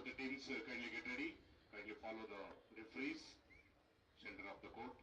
the teams kindly get ready. Kindly follow the referees, center of the court.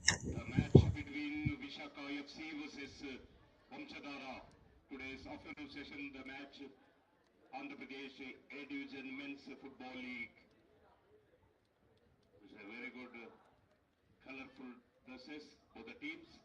The match between Visakha FC versus Vamsadhara. Today's afternoon session, the match Andhra Pradesh A Division Men's Football League. It's a very good, colorful dresses for the teams.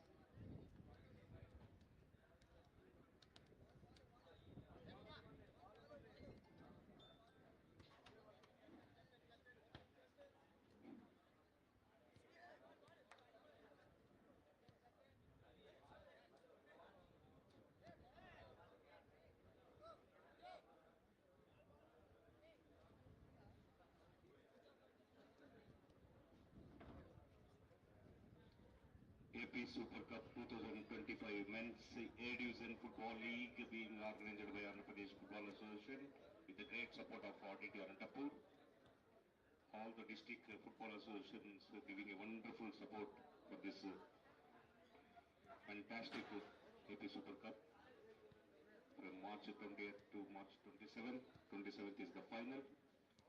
AP Super Cup 2025 Men's A Division Football League being organized by Andhra Pradesh Football Association with the great support of RTT Ananthapuram. All the district football associations giving a wonderful support for this fantastic AP Super Cup from March 20th to March 27th. 27th is the final.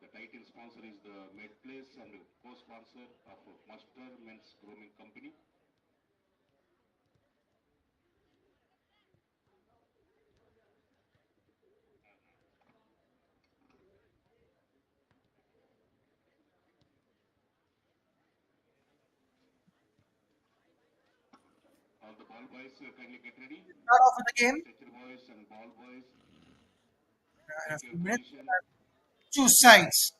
The title sponsor is the Med Place and co-sponsor of Master Men's Grooming Company. All the ball boys kindly get ready. Start off with the game. Stretcher boys and ball boys. In a Take few your minutes, position. two sides.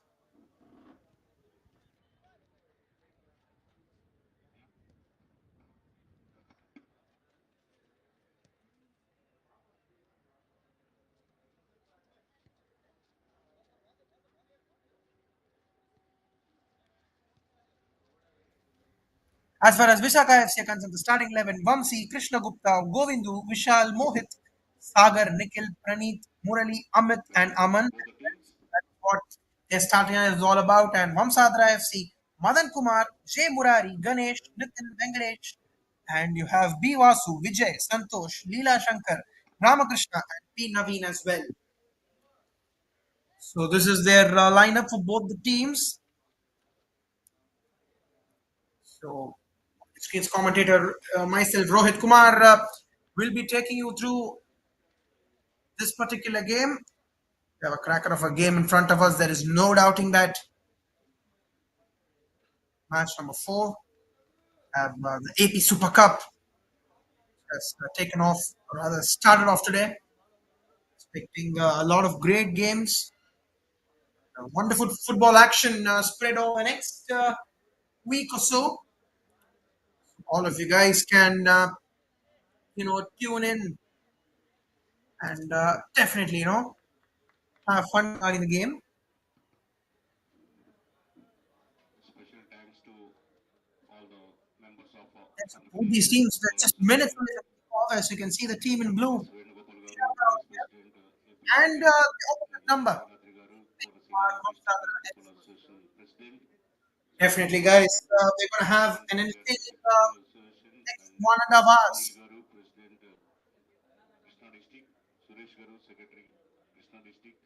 As far as Visakha FC are concerned, the starting 11: Vamsi, Krishna Gupta, Govindu, Vishal, Mohit, Sagar, Nikhil, Praneeth, Murali, Amit, and Welcome Aman. both the teams. That's what their starting line is all about. And Vamsadhara FC, Madan Kumar, J. Murari, Ganesh, Nitin, Venkatesh, and you have B. Vasu, Vijay, Santosh, Leela Shankar, Ramakrishna, and P. Naveen as well. So this is their lineup for both the teams. So screens commentator myself, Rohit Kumar, will be taking you through this particular game. We have a cracker of a game in front of us. There is no doubting that. Match number 4. Have the AP Super Cup has taken off, or rather started off today. Expecting a lot of great games. Wonderful football action spread over the next week or so. All of you guys can, tune in and definitely, have fun in the game. Special thanks to all the members of Yes, Andhra both Pradesh these teams were Football just minutes Association. away from kickoff, as you can see the team in blue. S. Venugopal Garu, Vice President, And APFA, the opposite and number. Ganatri Garu, Kotasila District Football Association President. Special Definitely, thanks guys. to We're going to have Assistant an Secretary, entertaining Secretarial Association, next and 1.5 Sunil hours. Garu, President, Krishna District, Suresh Garu, Secretary, Krishna District.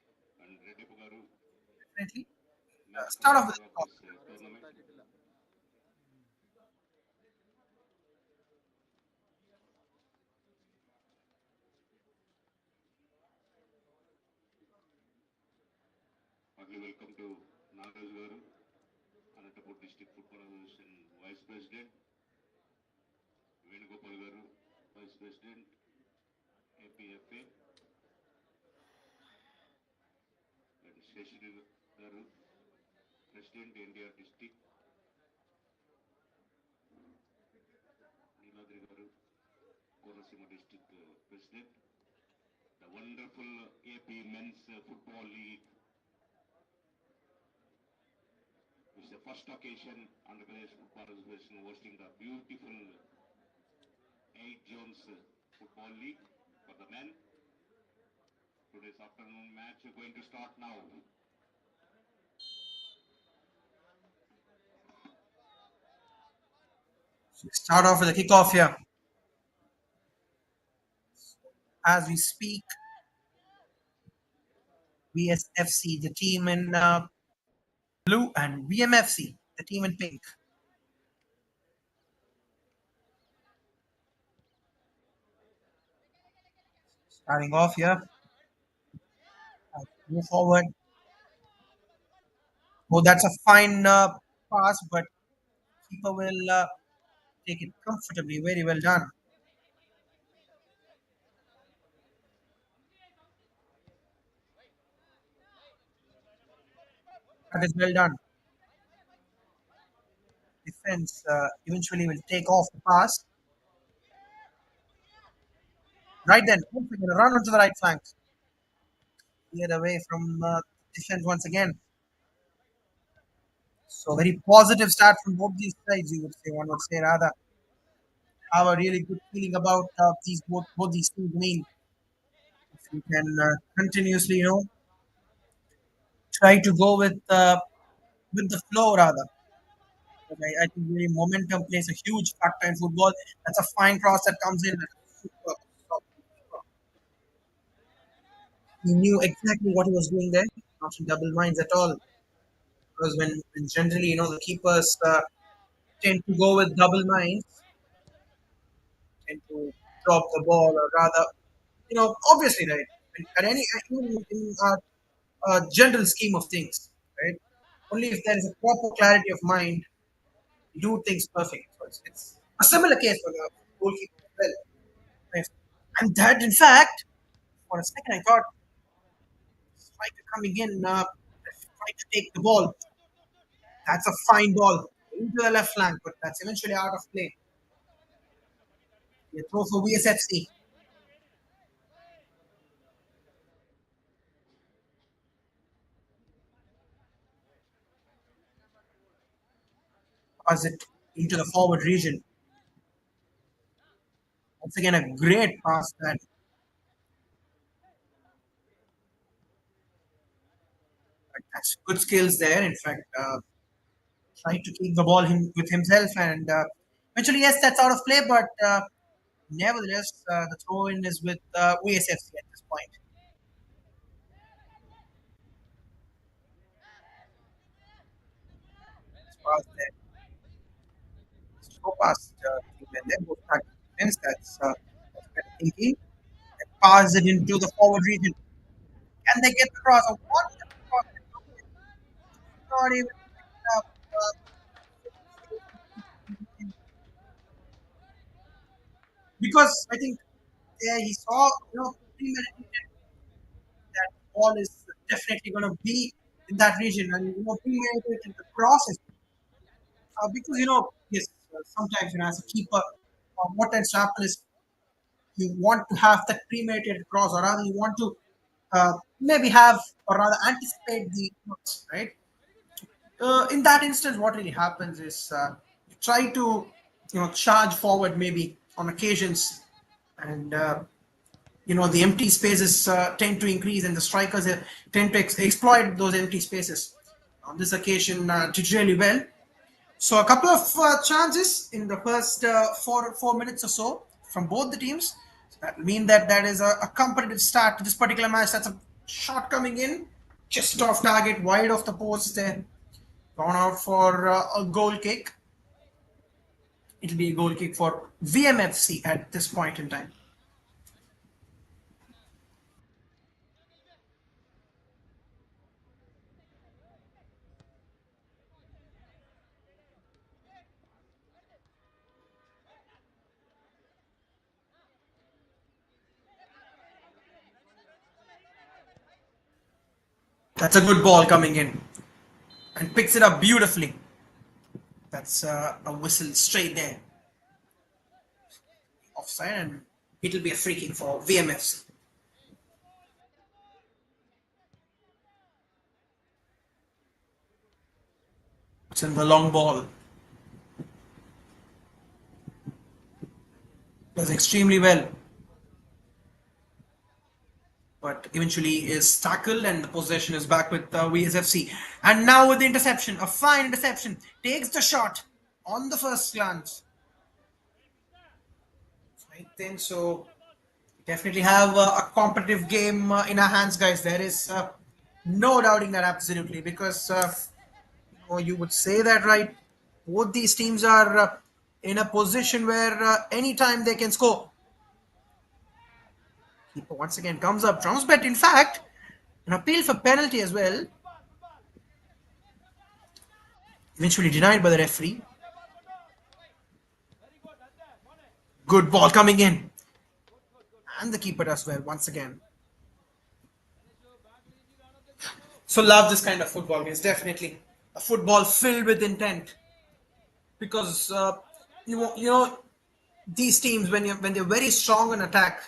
and Reddy Garu, Definitely. match Start off with commentator the of kickoff. this tournament. Heartily welcome to Nagaraj Garu, Ananthapuram District Football Association Vice President, Venugopal Garu, Vice President, APFA, and Sheshri Garu, President, NDR District, Niladri Garu, Korasima District President, the wonderful AP Men's Football League, which is the first occasion Andhra Pradesh Football Association hosting the beautiful 8 zones Football League for the men. Today's afternoon match is going to start now. Start off with the kickoff here. As we speak, VSFC, the team in blue, and VMFC, the team in pink. Starting off here. Move forward. Oh, that's a fine pass, but keeper will take it comfortably. Very well done. That is well done. Defense eventually will take off the pass. Right then, once again, a run onto the right flank. Cleared away from defense once again. So very positive start from both these sides. You would say, one would say rather, have a really good feeling about these both these teams. I mean, if you can continuously, try to go with the flow rather. But I think really momentum plays a huge factor in football. That's a fine cross that comes in. Super, super. He knew exactly what he was doing there. Not in double minds at all. Because when generally, the keepers tend to go with double minds, tend to drop the ball, or rather, obviously, right? At any even in a general scheme of things, right? Only if there is a proper clarity of mind, you do things perfect. So it's a similar case for the goalkeeper as well. Right? And that, in fact, for a second, I thought striker coming in, trying to take the ball. That's a fine ball into the left flank, but that's eventually out of play. A throw for VSFC. Pass it into the forward region. Once again, a great pass that that's good skills there. In fact, trying to keep the ball with himself, and eventually, yes, that's out of play, but nevertheless, the throw in is with VSFC at this point. It's past there. So past and then goes back to defense. That's better thinking. And pass it into the forward region. Can they get the cross? A wonderful cross. Not even picked up. Because I think he saw, premeditated that ball is definitely going to be in that region, and premeditated the crosses. Because yes, sometimes as a keeper, what tends to happen is you want to have that premeditated cross, or rather you want to maybe have or rather anticipate the cross, right? In that instance, what really happens is you try to charge forward maybe on occasions, and the empty spaces tend to increase, and the strikers tend to exploit those empty spaces. On this occasion, did really well. So a couple of chances in the first 4 minutes or so from both the teams. So that will mean that that is a competitive start to this particular match. That's a shot coming in. Just off target, wide of the post there. Gone out for a goal kick. It'll be a goal kick for VMFC at this point in time. That's a good ball coming in and picks it up beautifully. That's a whistle straight there. Offside, and it'll be a free kick for VMFC. It's in the long ball. Does extremely well. But eventually is tackled and the possession is back with VSFC. And now with the interception, a fine interception, takes the shot on the first glance. I think so. Definitely have a competitive game in our hands, guys. There is no doubting that absolutely because you would say that, right? Both these teams are in a position where anytime they can score. Keeper once again comes up, drums bet. In fact, an appeal for penalty as well. Eventually denied by the referee. Good ball coming in. And the keeper does well once again. So love this kind of football. It's definitely a football filled with intent. Because you know these teams when they're very strong in attack,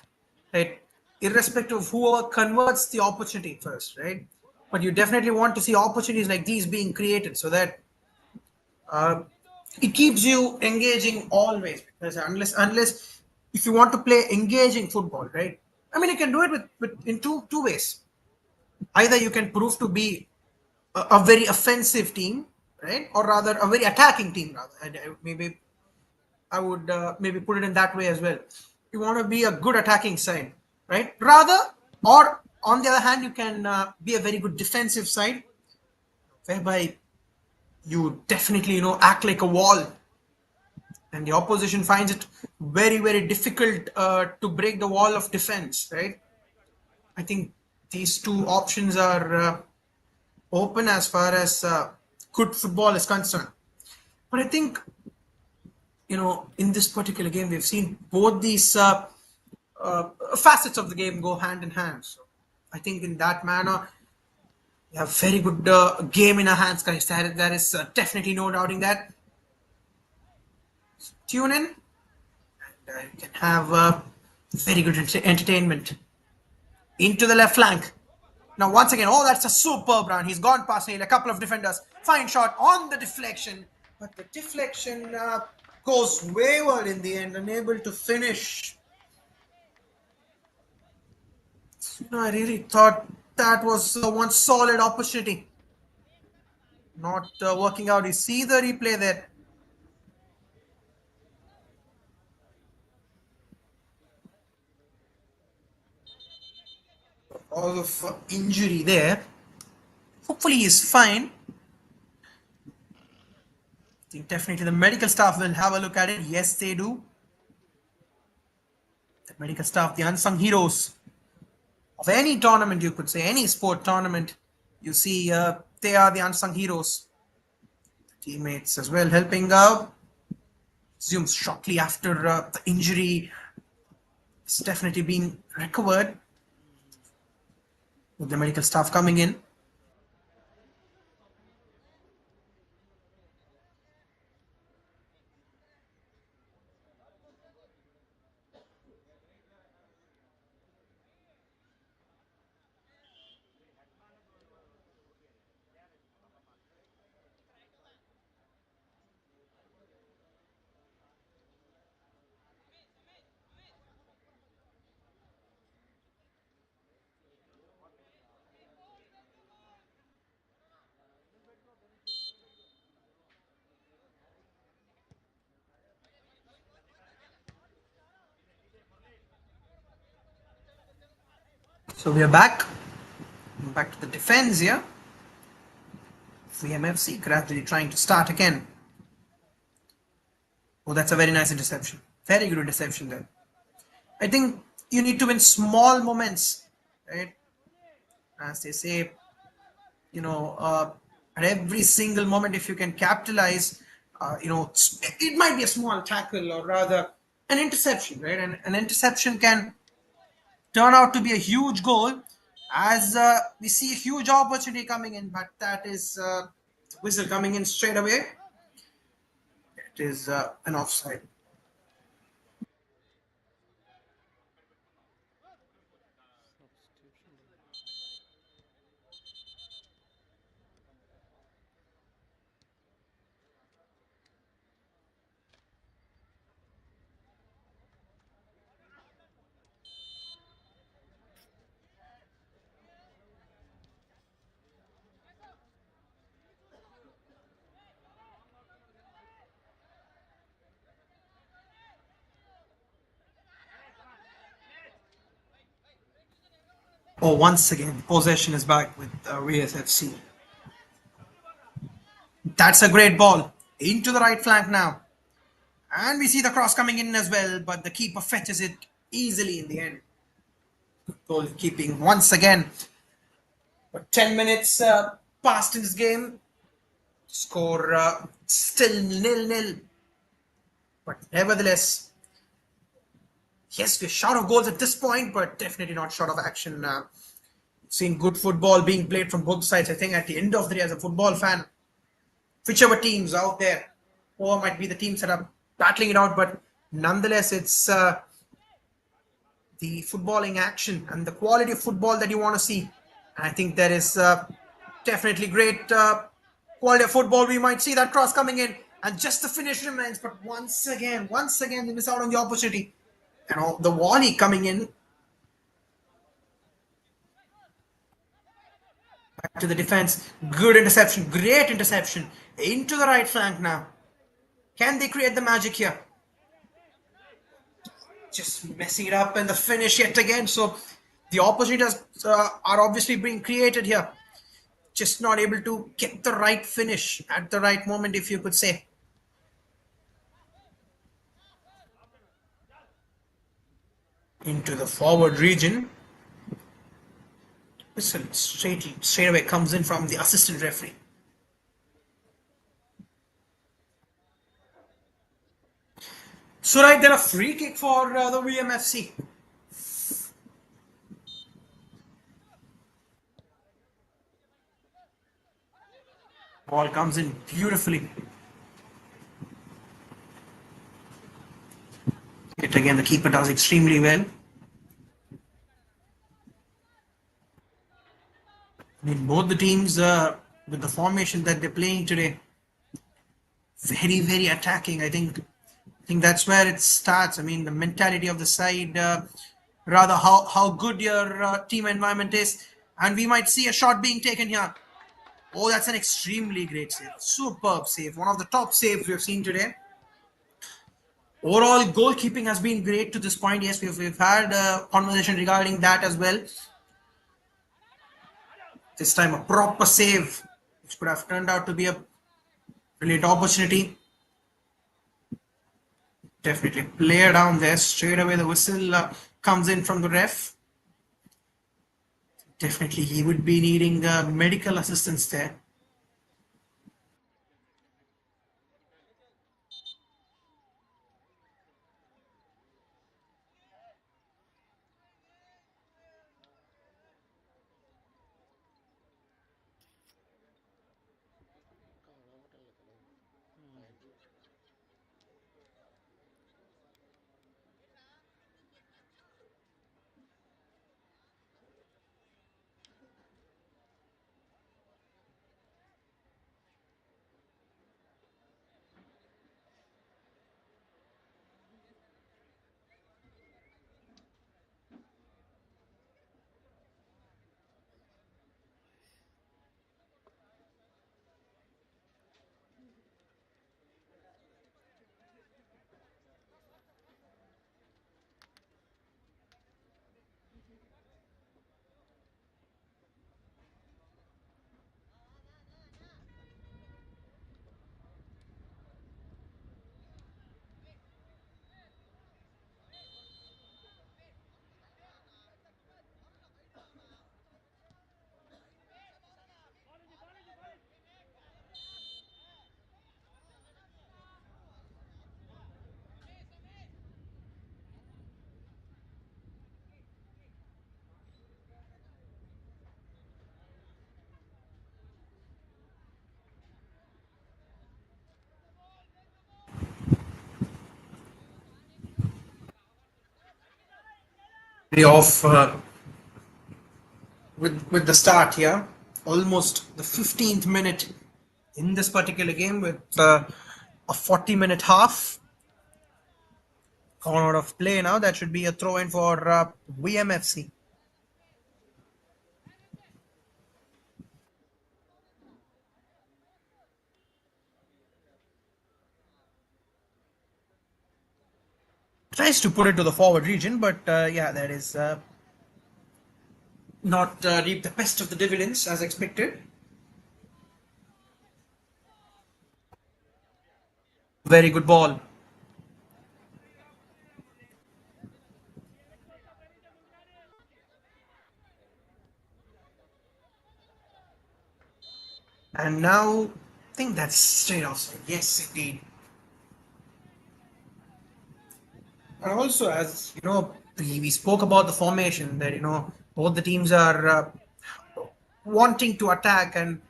right? Irrespective of whoever converts the opportunity first, right? But you definitely want to see opportunities like these being created so that uh, it keeps you engaging always. Because unless if you want to play engaging football, right? I mean, you can do it with in two ways. Either you can prove to be a very offensive team, right, or rather a very attacking team. Rather, and maybe I would maybe put it in that way as well. You want to be a good attacking side, right? Rather, or on the other hand, you can be a very good defensive side, whereby you definitely act like a wall, and the opposition finds it very difficult to break the wall of defense, right? I think these two options are open as far as good football is concerned. But I think in this particular game, we've seen both these facets of the game go hand in hand. So I think in that manner, we have very good game in our hands, guys. There is definitely no doubting that. Tune in. You can have very good entertainment. Into the left flank. Now, once again, oh, that's a superb run. He's gone past a couple of defenders. Fine shot on the deflection. But the deflection goes wayward in the end, unable to finish. I really thought that was one solid opportunity. Not working out. You see the replay there. All of injury there. Hopefully he's fine. I think definitely the medical staff will have a look at it. Yes, they do. The medical staff, the unsung heroes of any tournament, you could say, any sport tournament. You see, they are the unsung heroes. Teammates as well helping out. Resumes shortly after the injury. It's definitely been recovered. With the medical staff coming in. So we are back. Back to the defense here. VMFC gradually trying to start again. Oh, that's a very nice interception. Very good interception there. I think you need to win small moments, right? As they say, at every single moment, if you can capitalize, it might be a small tackle or rather an interception, right? And an interception can turn out to be a huge goal as we see a huge opportunity coming in, but that is whistle coming in straight away. It is an offside. Oh, once again, possession is back with VSFC. That's a great ball into the right flank now. And we see the cross coming in as well, but the keeper fetches it easily in the end. Goalkeeping once again. But 10 minutes passed in this game. Score still nil-nil. But nevertheless, yes, we're short of goals at this point, but definitely not short of action. Seen good football being played from both sides. I think at the end of the day, as a football fan, whichever teams out there, or might be the teams that are battling it out, but nonetheless, it's the footballing action and the quality of football that you want to see. And I think there is definitely great quality of football. We might see that cross coming in, and just the finish remains. But once again, they miss out on the opportunity. The volley coming in back to the defense. Good interception, great interception into the right flank now. Can they create the magic here? Just messing it up and the finish yet again. So the opportunities are obviously being created here. Just not able to get the right finish at the right moment, if you could say. Into the forward region. Whistle straight away comes in from the assistant referee. So right then, a free kick for the VMFC. Ball comes in beautifully. Yet again, the keeper does extremely well. I mean, both the teams, with the formation that they're playing today, very, very attacking. I think that's where it starts. I mean, the mentality of the side, rather how good your team environment is, and we might see a shot being taken here. Oh, that's an extremely great save. Superb save. One of the top saves we've seen today. Overall, goalkeeping has been great to this point. Yes, we've had a conversation regarding that as well. This time, a proper save, which could have turned out to be a brilliant opportunity. Definitely player down there. Straight away, the whistle comes in from the ref. Definitely, he would be needing medical assistance there. off with the start here. Almost the 15th minute in this particular game with a 40-minute half gone out of play now. That should be a throw in for VMFC. Tries to put it to the forward region, but yeah, that is not reap the best of the dividends as expected. Very good ball. And now, I think that's straight offside. Yes, indeed. And also, as you know, we spoke about the formation that both the teams are wanting to attack, and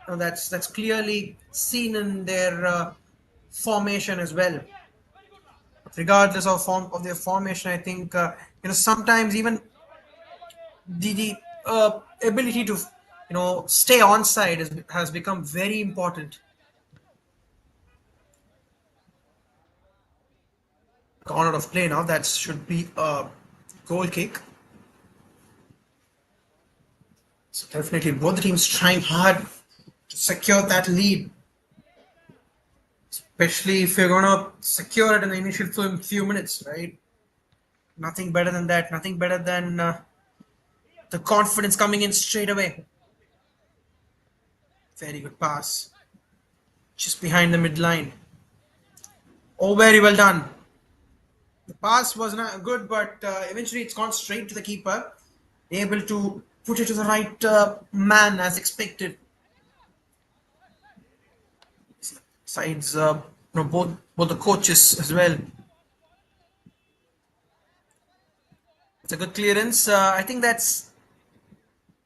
that's clearly seen in their formation as well. Regardless of form of their formation, I think sometimes even the ability to stay on side has become very important. Gone out of play now. That should be a goal kick. So definitely both the teams trying hard to secure that lead, especially if you're gonna secure it in the initial few minutes, right? Nothing better than that. Nothing better than the confidence coming in straight away. Very good pass, just behind the midline. Oh, very well done. The pass was not good, but eventually it's gone straight to the keeper, able to put it to the right man as expected. Sides, both the coaches as well. It's a good clearance. I think that's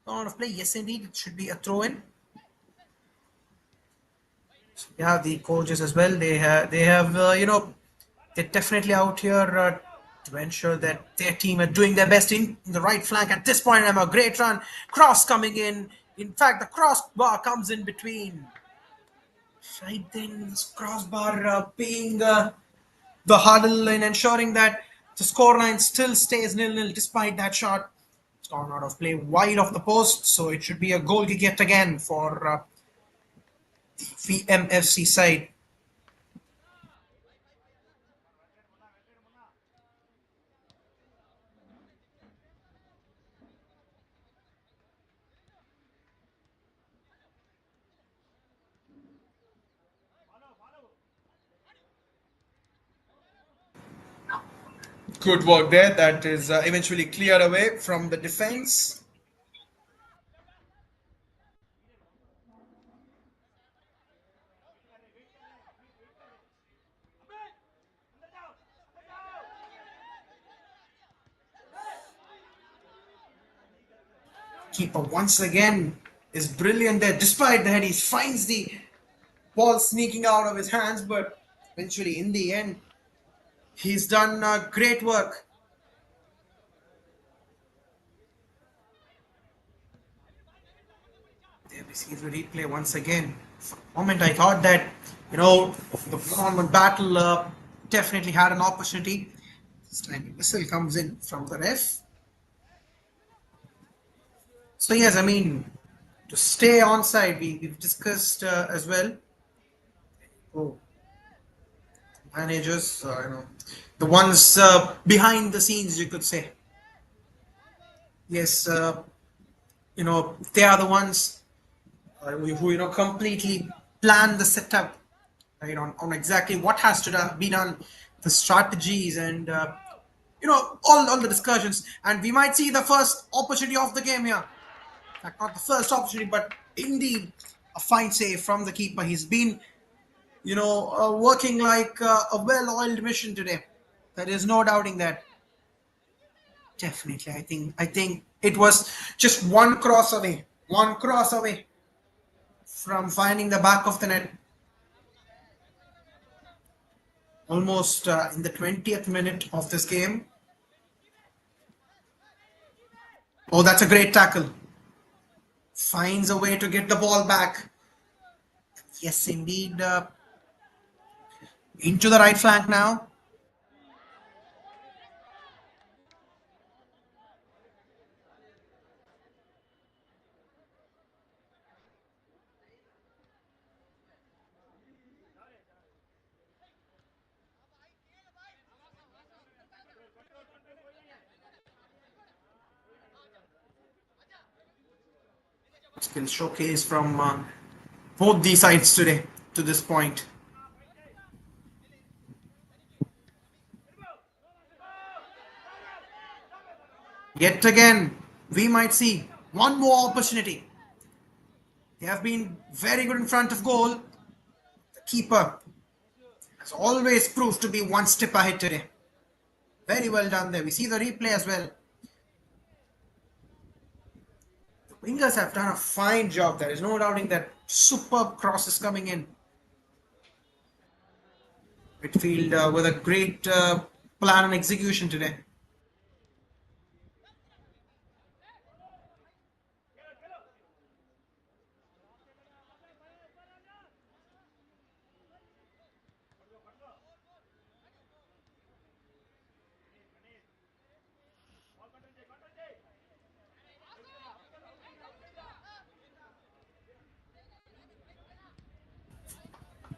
out of play. Yes, indeed, it should be a throw in. So, yeah, the coaches as well. They have they're definitely out here to ensure that their team are doing their best in the right flank. At this point, I'm a great run. Cross coming in. In fact, the crossbar comes in between. Right then, this crossbar being the hurdle in ensuring that the scoreline still stays nil-nil despite that shot. It's gone out of play wide of the post, so it should be a goal kick yet again for the VMFC side. Good work there. That is eventually cleared away from the defense. Keeper once again is brilliant there. Despite that, he finds the ball sneaking out of his hands, but eventually, in the end, he's done great work. There we see the replay once again. For a moment, I thought that the one-on-one battle definitely had an opportunity. This time, the whistle comes in from the ref. So yes, I mean, to stay onside, we've discussed as well. Oh, managers, the ones behind the scenes, you could say. Yes, they are the ones who completely plan the setup, right, on exactly what has to be done, the strategies, and all the discussions. And we might see the first opportunity of the game here. Not the first opportunity, but indeed a fine save from the keeper. He's been, working like a well-oiled machine today. There is no doubting that. Definitely, I think it was just one cross away from finding the back of the net. Almost in the 20th minute of this game. Oh, that's a great tackle. Finds a way to get the ball back. Yes, indeed. Into the right flank now. Skill showcase from both the sides today to this point. Yet again, we might see one more opportunity. They have been very good in front of goal. The keeper has always proved to be one step ahead today. Very well done there. We see the replay as well. The wingers have done a fine job. There is no doubting that superb cross is coming in. Midfield with a great plan and execution today.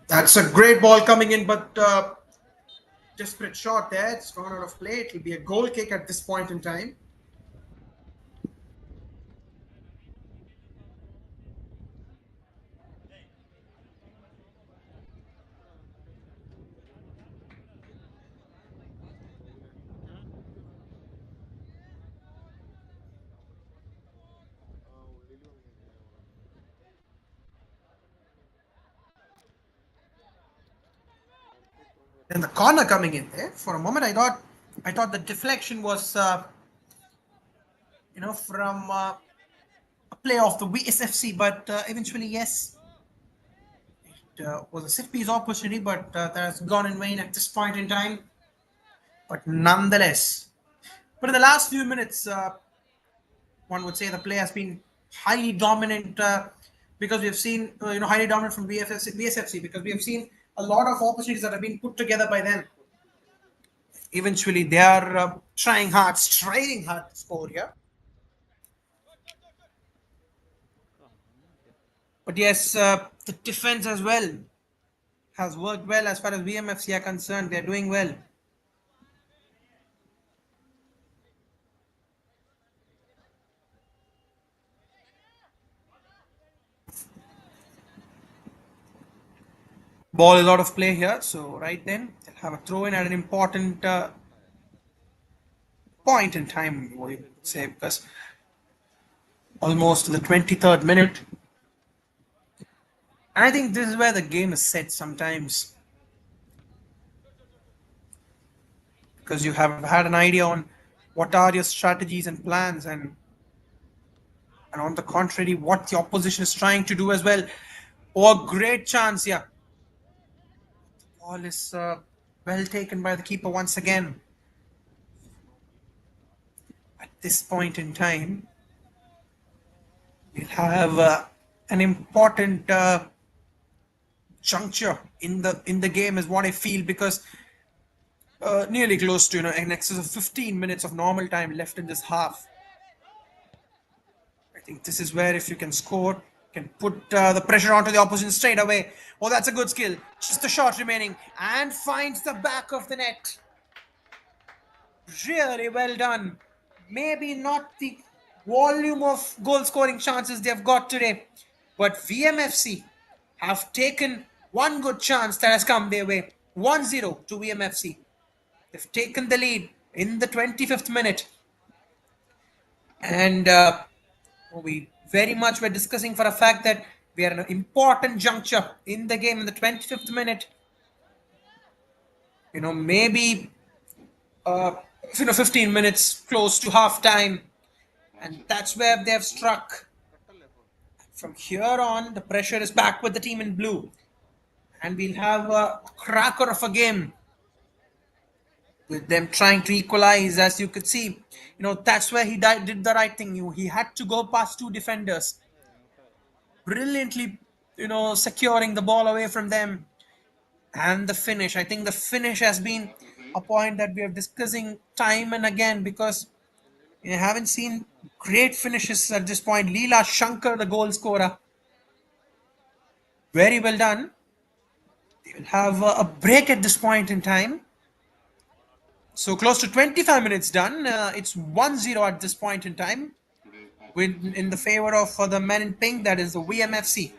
That's a great ball coming in, but desperate shot there. It's gone out of play. It will be a goal kick at this point in time. And the corner coming in there. For a moment, I thought the deflection was from a play of the VSFC, but eventually yes, it was a set piece opportunity, but that has gone in vain at this point in time. But nonetheless, but in the last few minutes, one would say the play has been highly dominant because we have seen highly dominant from VSFC because we have seen a lot of opportunities that have been put together by them. Eventually, they are trying hard, striding hard to score here. But yes, the defense as well has worked well as far as VMFC are concerned. They're doing well. Ball is out of play here, so right then they'll have a throw in at an important point in time, what you would say, because almost the 23rd minute. And I think this is where the game is set sometimes because you have had an idea on what are your strategies and plans, and on the contrary, what the opposition is trying to do as well. Oh, a great chance here. Ball is well taken by the keeper once again. At this point in time, we'll have an important juncture in the game, is what I feel, because nearly close to in excess of 15 minutes of normal time left in this half. I think this is where if you can score, can put the pressure onto the opposition straight away. Oh, that's a good skill. Just a shot remaining and finds the back of the net. Really well done. Maybe not the volume of goal scoring chances they've got today, but VMFC have taken one good chance that has come their way. 1-0 to VMFC. They've taken the lead in the 25th minute. And we very much were discussing for a fact that we are at an important juncture in the game in the 25th minute. Maybe 15 minutes close to half time, and that's where they have struck. From here on, the pressure is back with the team in blue, and we'll have a cracker of a game. with them trying to equalize, as you could see. That's where he did the right thing. He had to go past two defenders, brilliantly, securing the ball away from them. And the finish. I think the finish has been a point that we are discussing time and again, because we haven't seen great finishes at this point. Leela Shankar, the goal scorer, very well done. They will have a break at this point in time. So close to 25 minutes done. It's 1-0 at this point in time, Today, in the favor of the men in pink, that is the VMFC.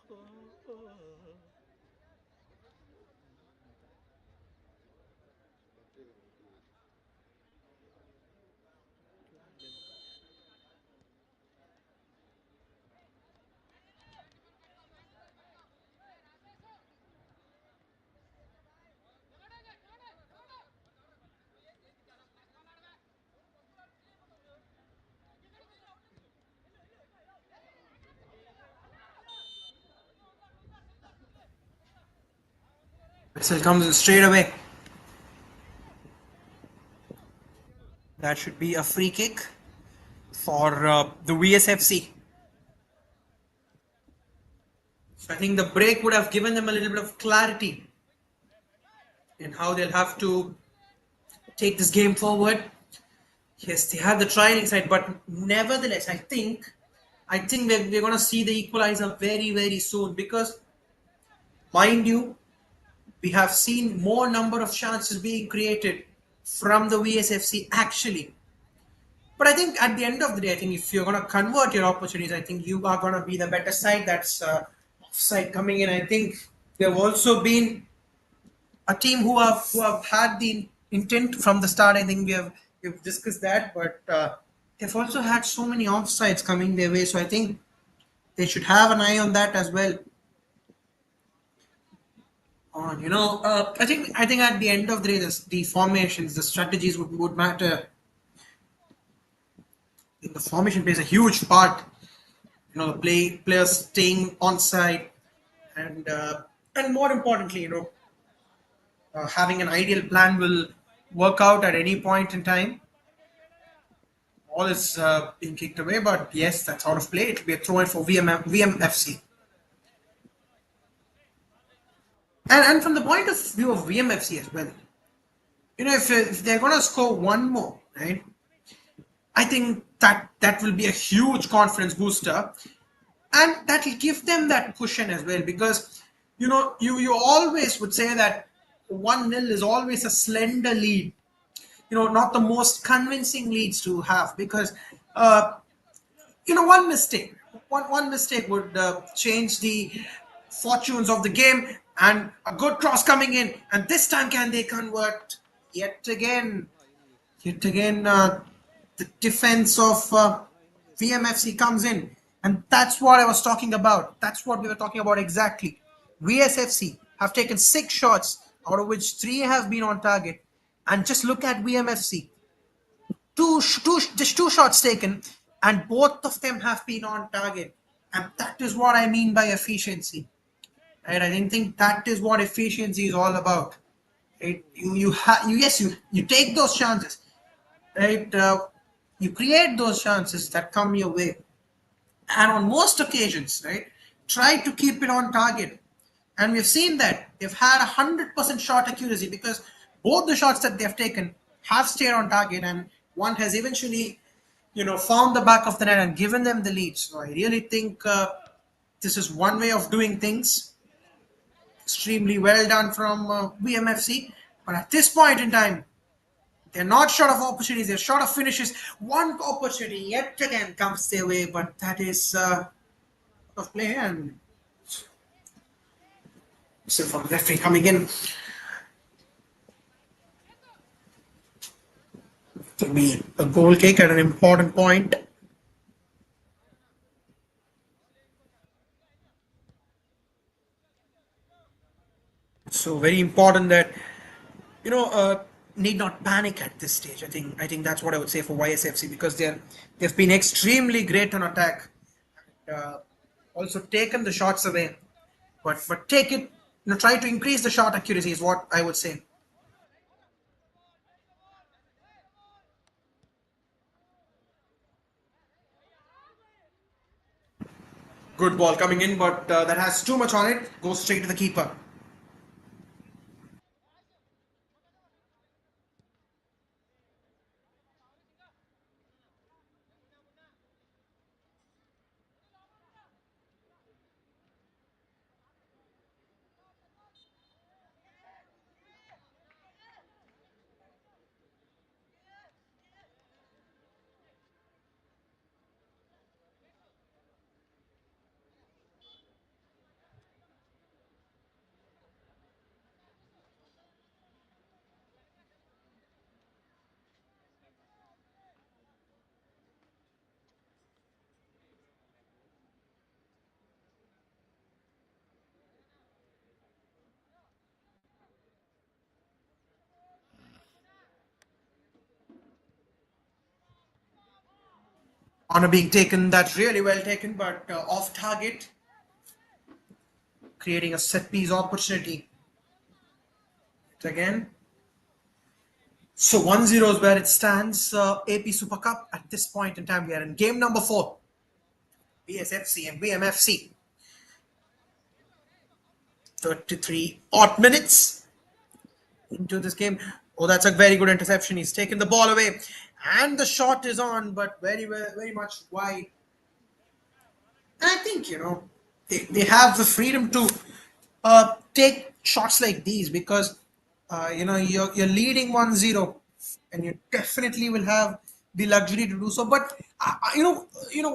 Vamsadhara. Vamsadhara scored one goal. Visakha nil. Whistle comes straight away. That should be a free kick for the VSFC. So I think the break would have given them a little bit of clarity in how they'll have to take this game forward. Yes, they have the trailing side, but nevertheless, I think we're going to see the equalizer very, very soon, because, mind you, we have seen more number of chances being created from the VSFC actually. But I think at the end of the day, I think if you're going to convert your opportunities, I think you are going to be the better side. That's offside coming in. I think there have also been a team who have had the intent from the start. I think we've discussed that, but they've also had so many offsides coming their way. So I think they should have an eye on that as well. On I think at the end of the day, the formations, the strategies would matter. The formation plays a huge part. The players staying on side, and more importantly, having an ideal plan will work out at any point in time. All is being kicked away, but yes, that's out of play. It will be a throw in for VMFC. And from the point of view of VMFC as well, if they're going to score one more, right, I think that will be a huge confidence booster, and that will give them that cushion as well, because you always would say that 1-0 is always a slender lead, not the most convincing leads to have, because uh, one mistake, one mistake would change the fortunes of the game, and a good cross coming in, and this time can they convert yet again? Yet again, the defense of VMFC comes in, and that's what I was talking about. That's what we were talking about exactly. VSFC have taken 6 shots, out of which 3 have been on target, and just look at VMFC. Just 2 shots taken, and both of them have been on target, and that is what I mean by efficiency. Right? I didn't think that is what efficiency is all about. Right? You take those chances, right? You create those chances that come your way, and on most occasions, right, try to keep it on target. And we've seen that they've had 100% shot accuracy, because both the shots that they've taken have stayed on target, and one has eventually, found the back of the net and given them the lead. So I really think this is one way of doing things. Extremely well done from BMFC. But at this point in time, they're not short of opportunities. They're short of finishes. One opportunity yet again comes their way, but that is of play, and still from referee coming in to be a goal kick at an important point. So very important that need not panic at this stage. I think that's what I would say for YSFC, because they've been extremely great on attack. Uh, Also taken the shots away, but take it. Try to increase the shot accuracy is what I would say. Good ball coming in, but that has too much on it. Goes straight to the keeper. Honor being taken, that's really well taken, but off target, creating a set piece opportunity. Again. So 1-0 is where it stands. AP Super Cup at this point in time. We are in game number 4. BSFC and BMFC. 33 odd minutes into this game. Oh, that's a very good interception. He's taken the ball away, and the shot is on, but very much wide. And I think they have the freedom to take shots like these, because you're leading 1-0, and you definitely will have the luxury to do so. But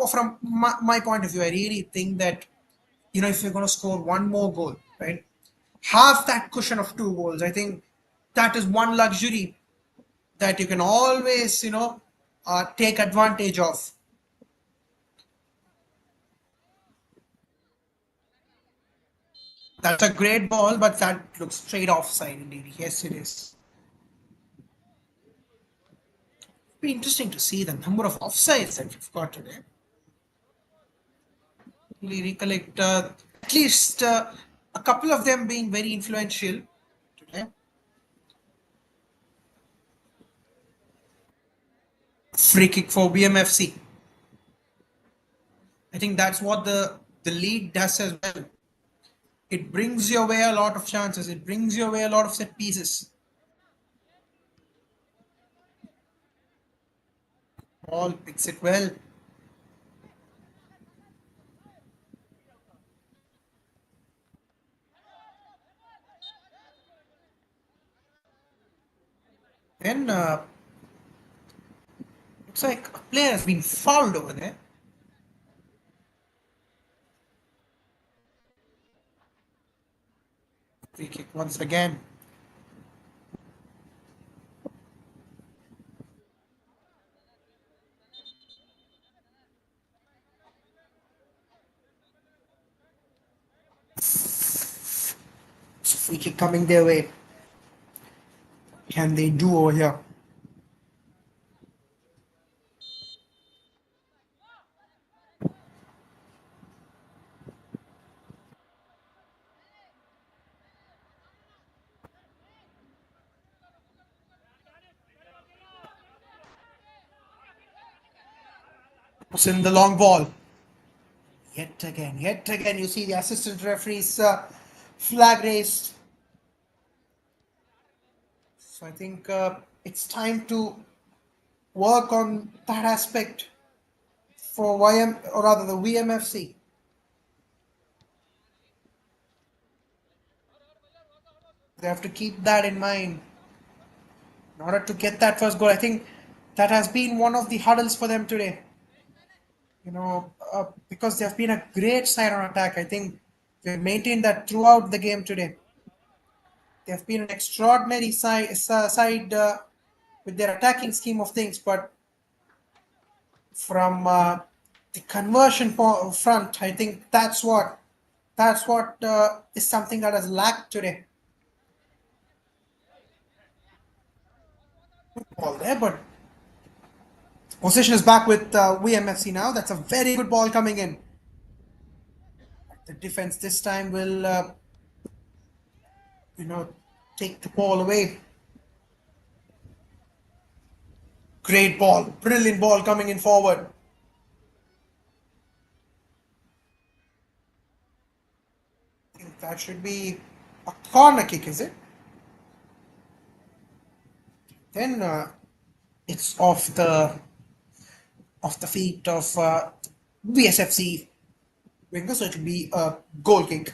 from my point of view, I really think that if you're going to score one more goal, right, have that cushion of 2 goals. I think that is one luxury that you can always take advantage of. That's a great ball, but that looks straight offside indeed. Yes, it is. Be interesting to see the number of offsides that we've got today. We recollect at least a couple of them being very influential today. Free kick for BMFC. I think that's what the lead does as well. It brings you away a lot of chances. It brings you away a lot of set pieces. Ball picks it well. Then looks like a player has been fouled over there. Free kick once again. Free kick coming their way. Can they do over here? Puts in the long ball. Yet again, you see the assistant referee's flag raised. So I think it's time to work on that aspect for YM, or rather the VMFC. They have to keep that in mind in order to get that first goal. I think that has been one of the hurdles for them today. Because they have been a great side on attack. I think they've maintained that throughout the game today. They have been an extraordinary side with their attacking scheme of things, but from the conversion front, I think that's what is something that has lacked today. Ball there, but possession is back with VMFC now. That's a very good ball coming in. The defense this time will, you know, take the ball away. Great ball, brilliant ball coming in forward. I think that should be a corner kick, is it? Then it's off the feet of VSFC winger, so it'll be a goal kick.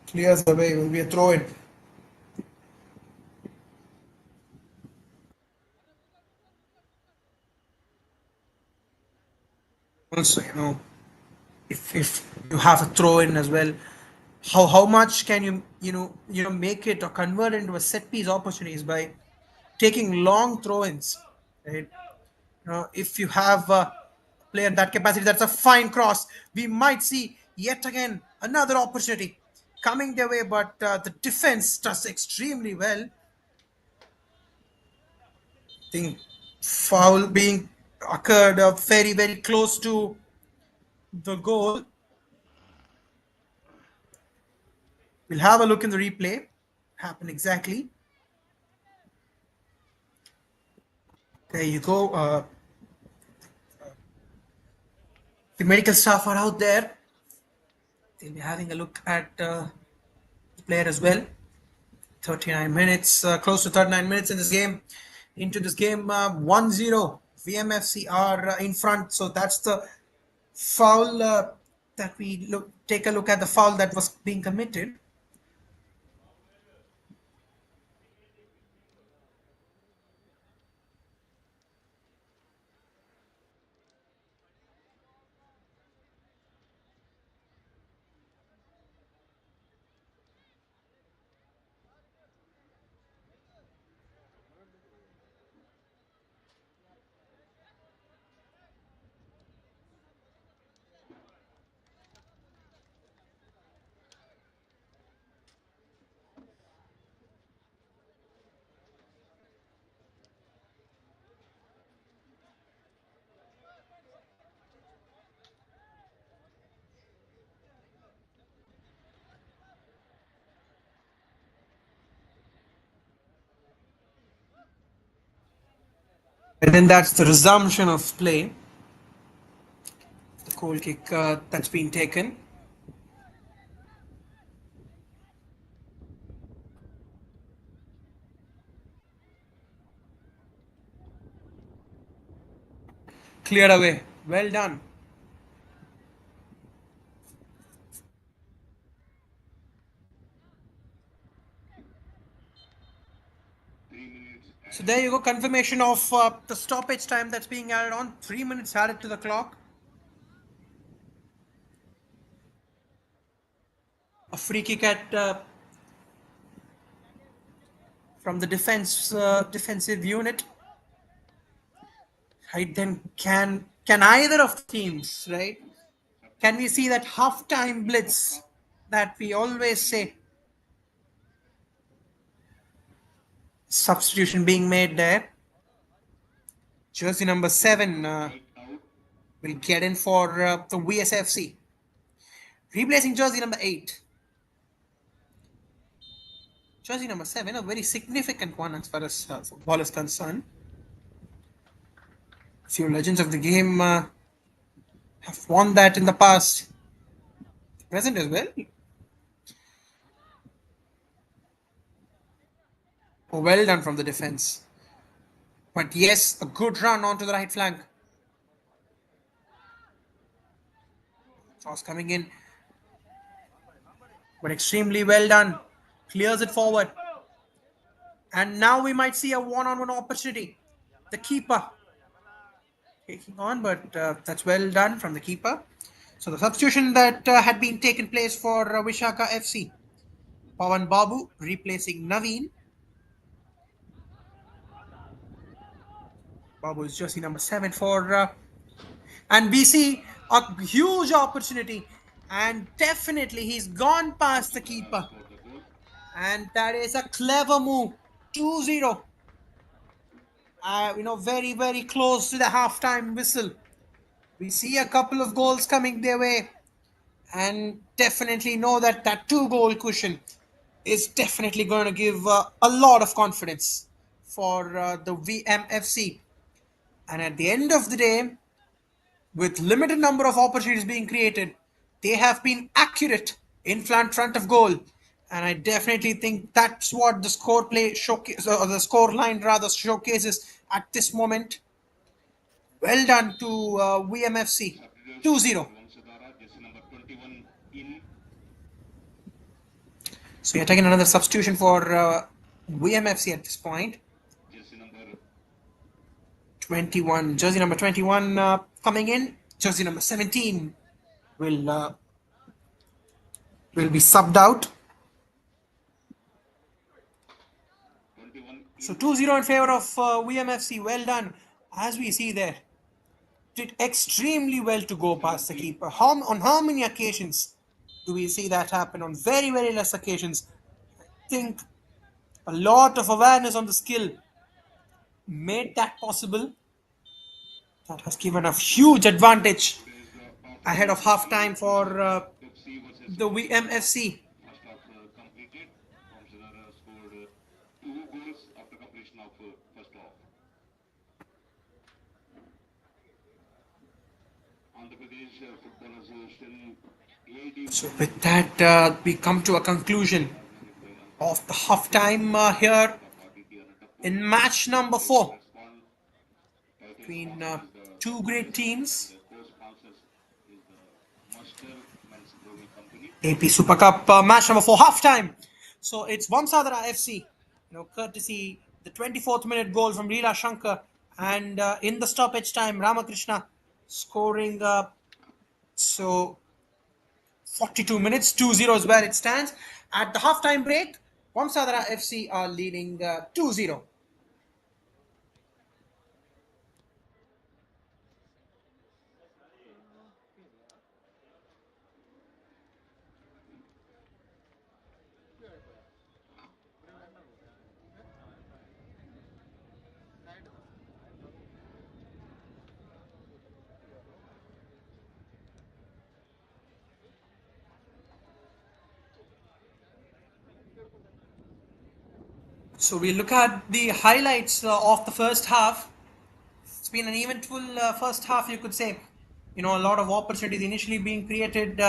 Clears the way, will be a throw in. Also, if you have a throw in as well, how much can you make it or convert it into a set piece opportunities by taking long throw ins, right? If you have a player that capacity, that's a fine cross. We might see yet again another opportunity coming their way, but the defense does extremely well. I think foul being occurred very very close to the goal. We'll have a look in the replay. Happened exactly. There you go. The medical staff are out there. They'll be having a look at the player as well. 39 minutes, close to 39 minutes in this game. Into this game, 1-0. VMFC are in front. So that's the foul that we take a look at the foul that was being committed. And then that's the resumption of play. The goal kick that's been taken. Cleared away. Well done. So there you go. Confirmation of the stoppage time that's being added on. 3 minutes added to the clock. A free kick at from the defensive unit. Right then, can either of the teams, right? Can we see that halftime blitz that we always say? Substitution being made there. Jersey number 7 will get in for the VSFC. Replacing jersey number 8. Jersey number 7, a very significant one as far as football is concerned. Few legends of the game have won that in the past. Present as well. Oh, well done from the defense. But yes, a good run onto the right flank. Cross coming in. But extremely well done. Clears it forward. And now we might see a one-on-one opportunity. The keeper taking on, but that's well done from the keeper. So the substitution that had been taken place for Visakha FC. Pawan Babu replacing Naveen. Babu is jersey number 7 for... and we see a huge opportunity. And definitely he's gone past the keeper. And that is a clever move. 2-0. Very, very close to the halftime whistle. We see a couple of goals coming their way. And definitely know that that 2-goal cushion is definitely going to give a lot of confidence for the VMFC. And at the end of the day, with limited number of opportunities being created, they have been accurate in front of goal. And I definitely think that's what the score play showcase, or the score line rather showcases at this moment. Well done to VMFC. 2-0. So you're taking another substitution for VMFC at this point. 21, jersey number 21 coming in. Jersey number 17 will be subbed out. So 2-0 in favor of VMFC. Well done. As we see there, did extremely well to go past the keeper. On how many occasions do we see that happen? On very, very less occasions. I think a lot of awareness on the skill made that possible. That has given a huge advantage ahead of half time for the VMFC. First half completed. Vamsadhara scored 2 goals after completion of first half. Andhra Pradesh Football Association. So with that, we come to a conclusion of the half time here in match number 4 between two great teams. AP Super Cup match number 4 half time. So it's Vamsadhara FC, courtesy the 24th minute goal from Leela Shankar, and in the stoppage time Ramakrishna scoring. So 42 minutes, 2-0 is where it stands. At the halftime break, Vamsadhara FC are leading 2-0. So we look at the highlights of the first half. been an eventful first half, you could say. A lot of opportunities initially being created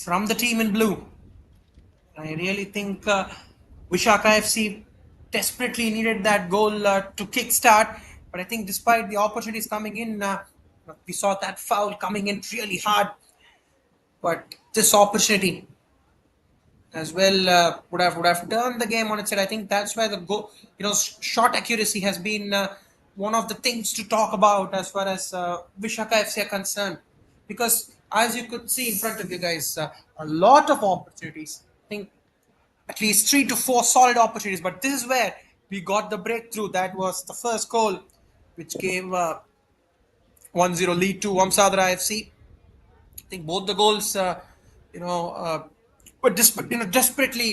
from the team in blue. I really think Vishaka FC desperately needed that goal to kickstart. But I think despite the opportunities coming in, we saw that foul coming in really hard. But this opportunity as well would have turned the game on its head. I think that's where the go, shot accuracy has been one of the things to talk about as far as Vishaka FC are concerned, because as you could see in front of you guys, a lot of opportunities. I think at least 3 to 4 solid opportunities, but this is where we got the breakthrough. That was the first goal, which gave 1-0 lead to Vamsadhara FC. I think both the goals, were desperately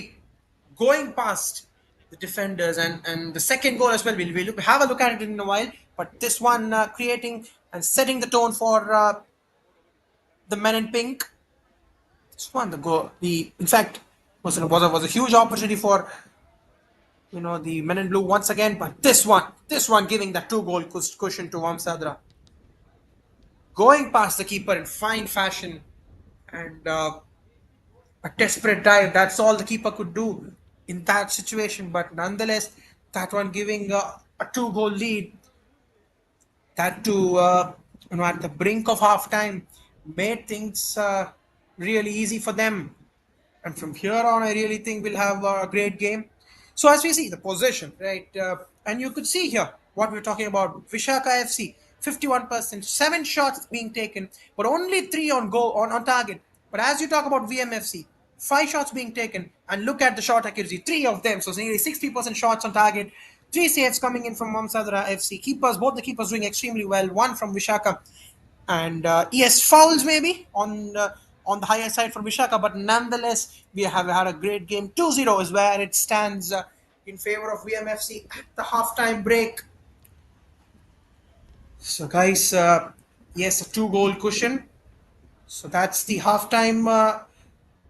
going past the defenders, and the second goal as well. We'll have a look at it in a while, but this one creating and setting the tone for the men in pink. This one, the goal, the in fact was a huge opportunity for the men in blue once again, but this one giving that two-goal cushion to Vamsadhara, going past the keeper in fine fashion, and a desperate dive. That's all the keeper could do in that situation. But nonetheless, that one giving a two-goal lead, that to at the brink of half time, made things really easy for them. And from here on, I really think we'll have a great game. So as we see the possession, right, and you could see here what we're talking about. Vishaka FC, 51%, 7 shots being taken, but only three on goal on target. But as you talk about VMFC, 5 shots being taken, and look at the shot accuracy, three of them, so nearly 60% shots on target. Three saves coming in from Vamsadhara FC. Keepers, both the keepers doing extremely well. One from Vishaka, and yes, fouls maybe on the higher side for Vishaka, but nonetheless, we have had a great game. 2-0 is where it stands in favor of VMFC at the halftime break. So, guys, yes, a two-goal cushion. So that's the halftime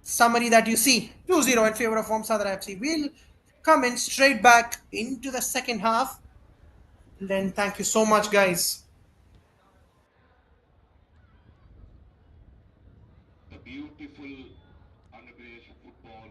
summary that you see. 2-0 in favor of Vamsadhara FC. We'll come in straight back into the second half. Then thank you so much, guys. The beautiful Andhra Pradesh football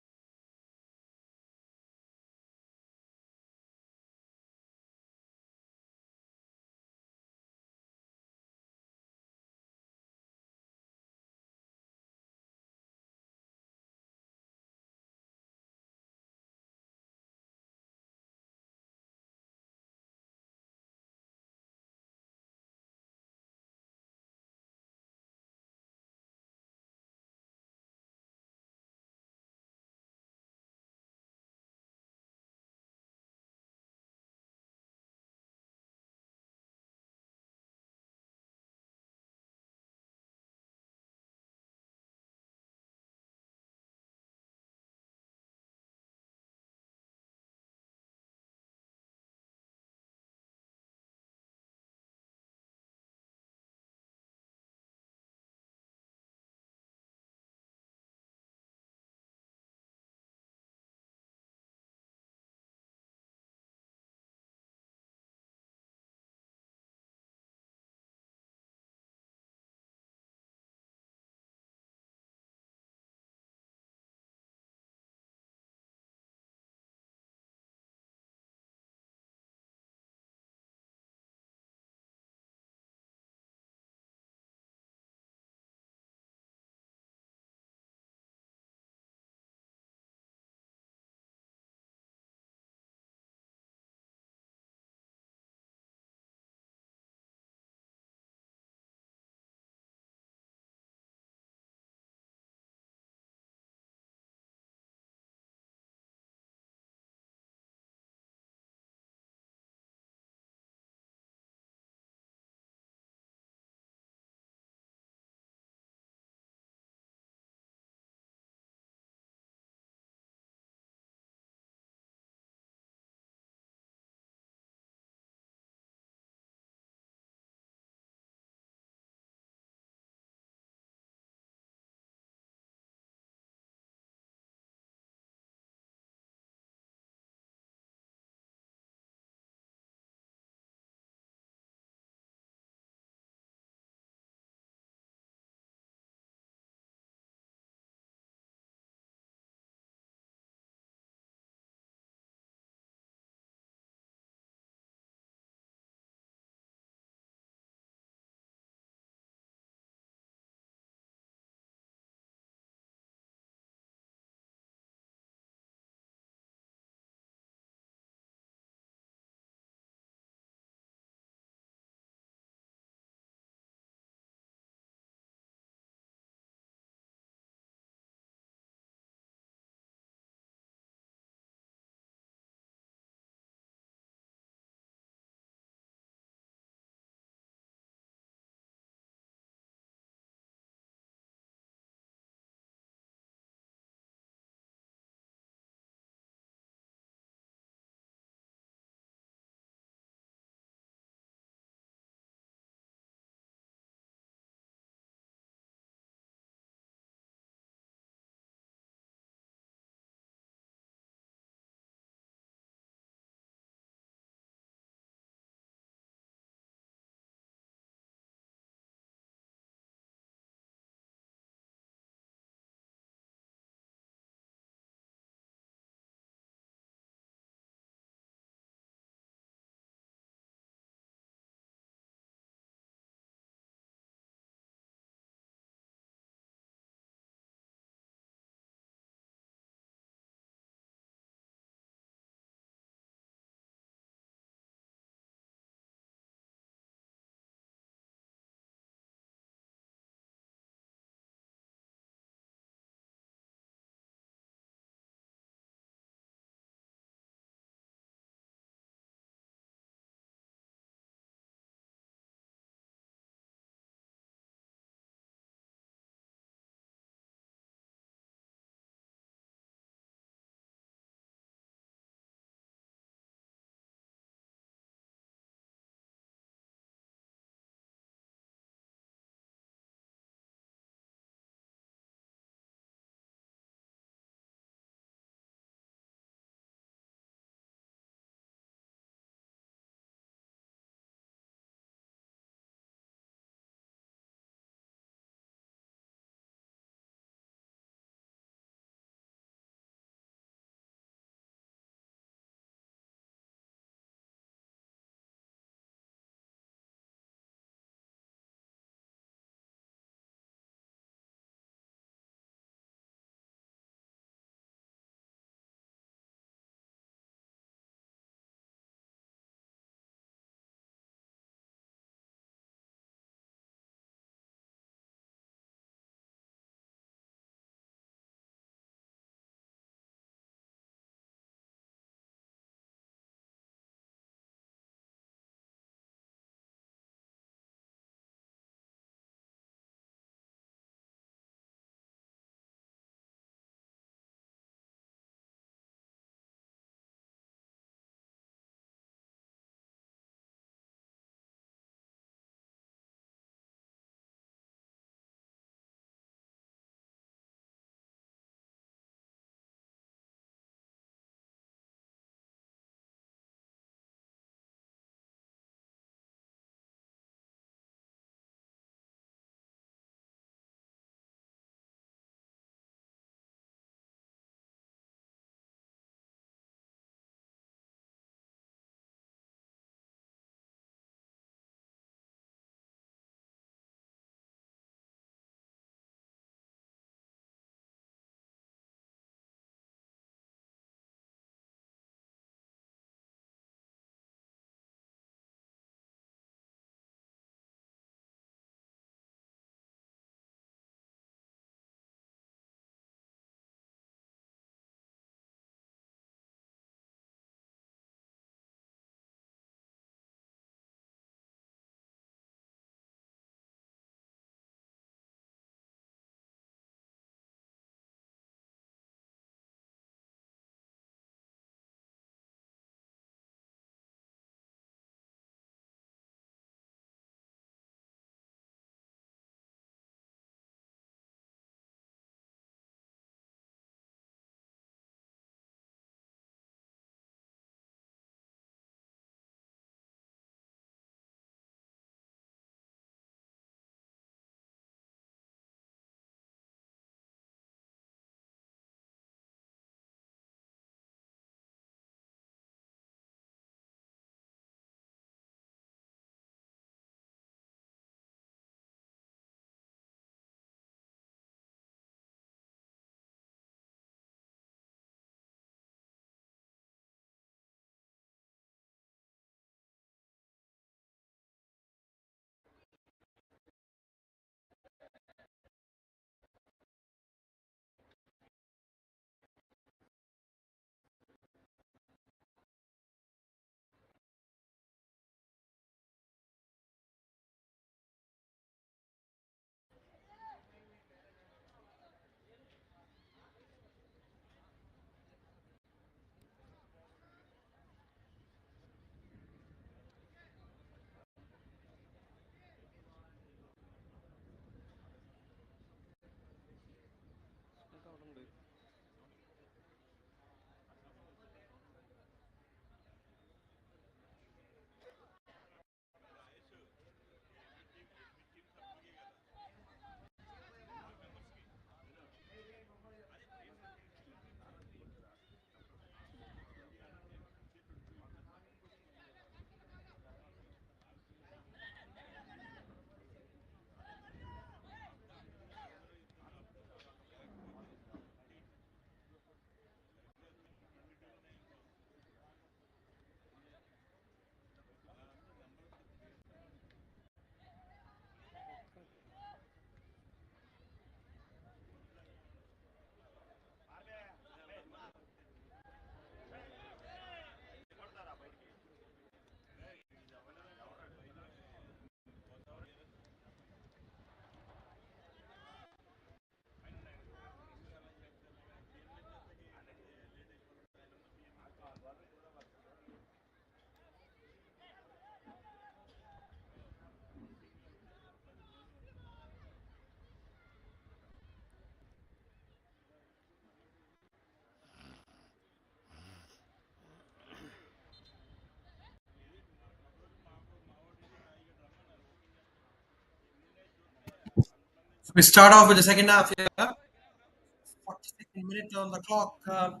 We start off with the second half here. 42nd minute on the clock. 2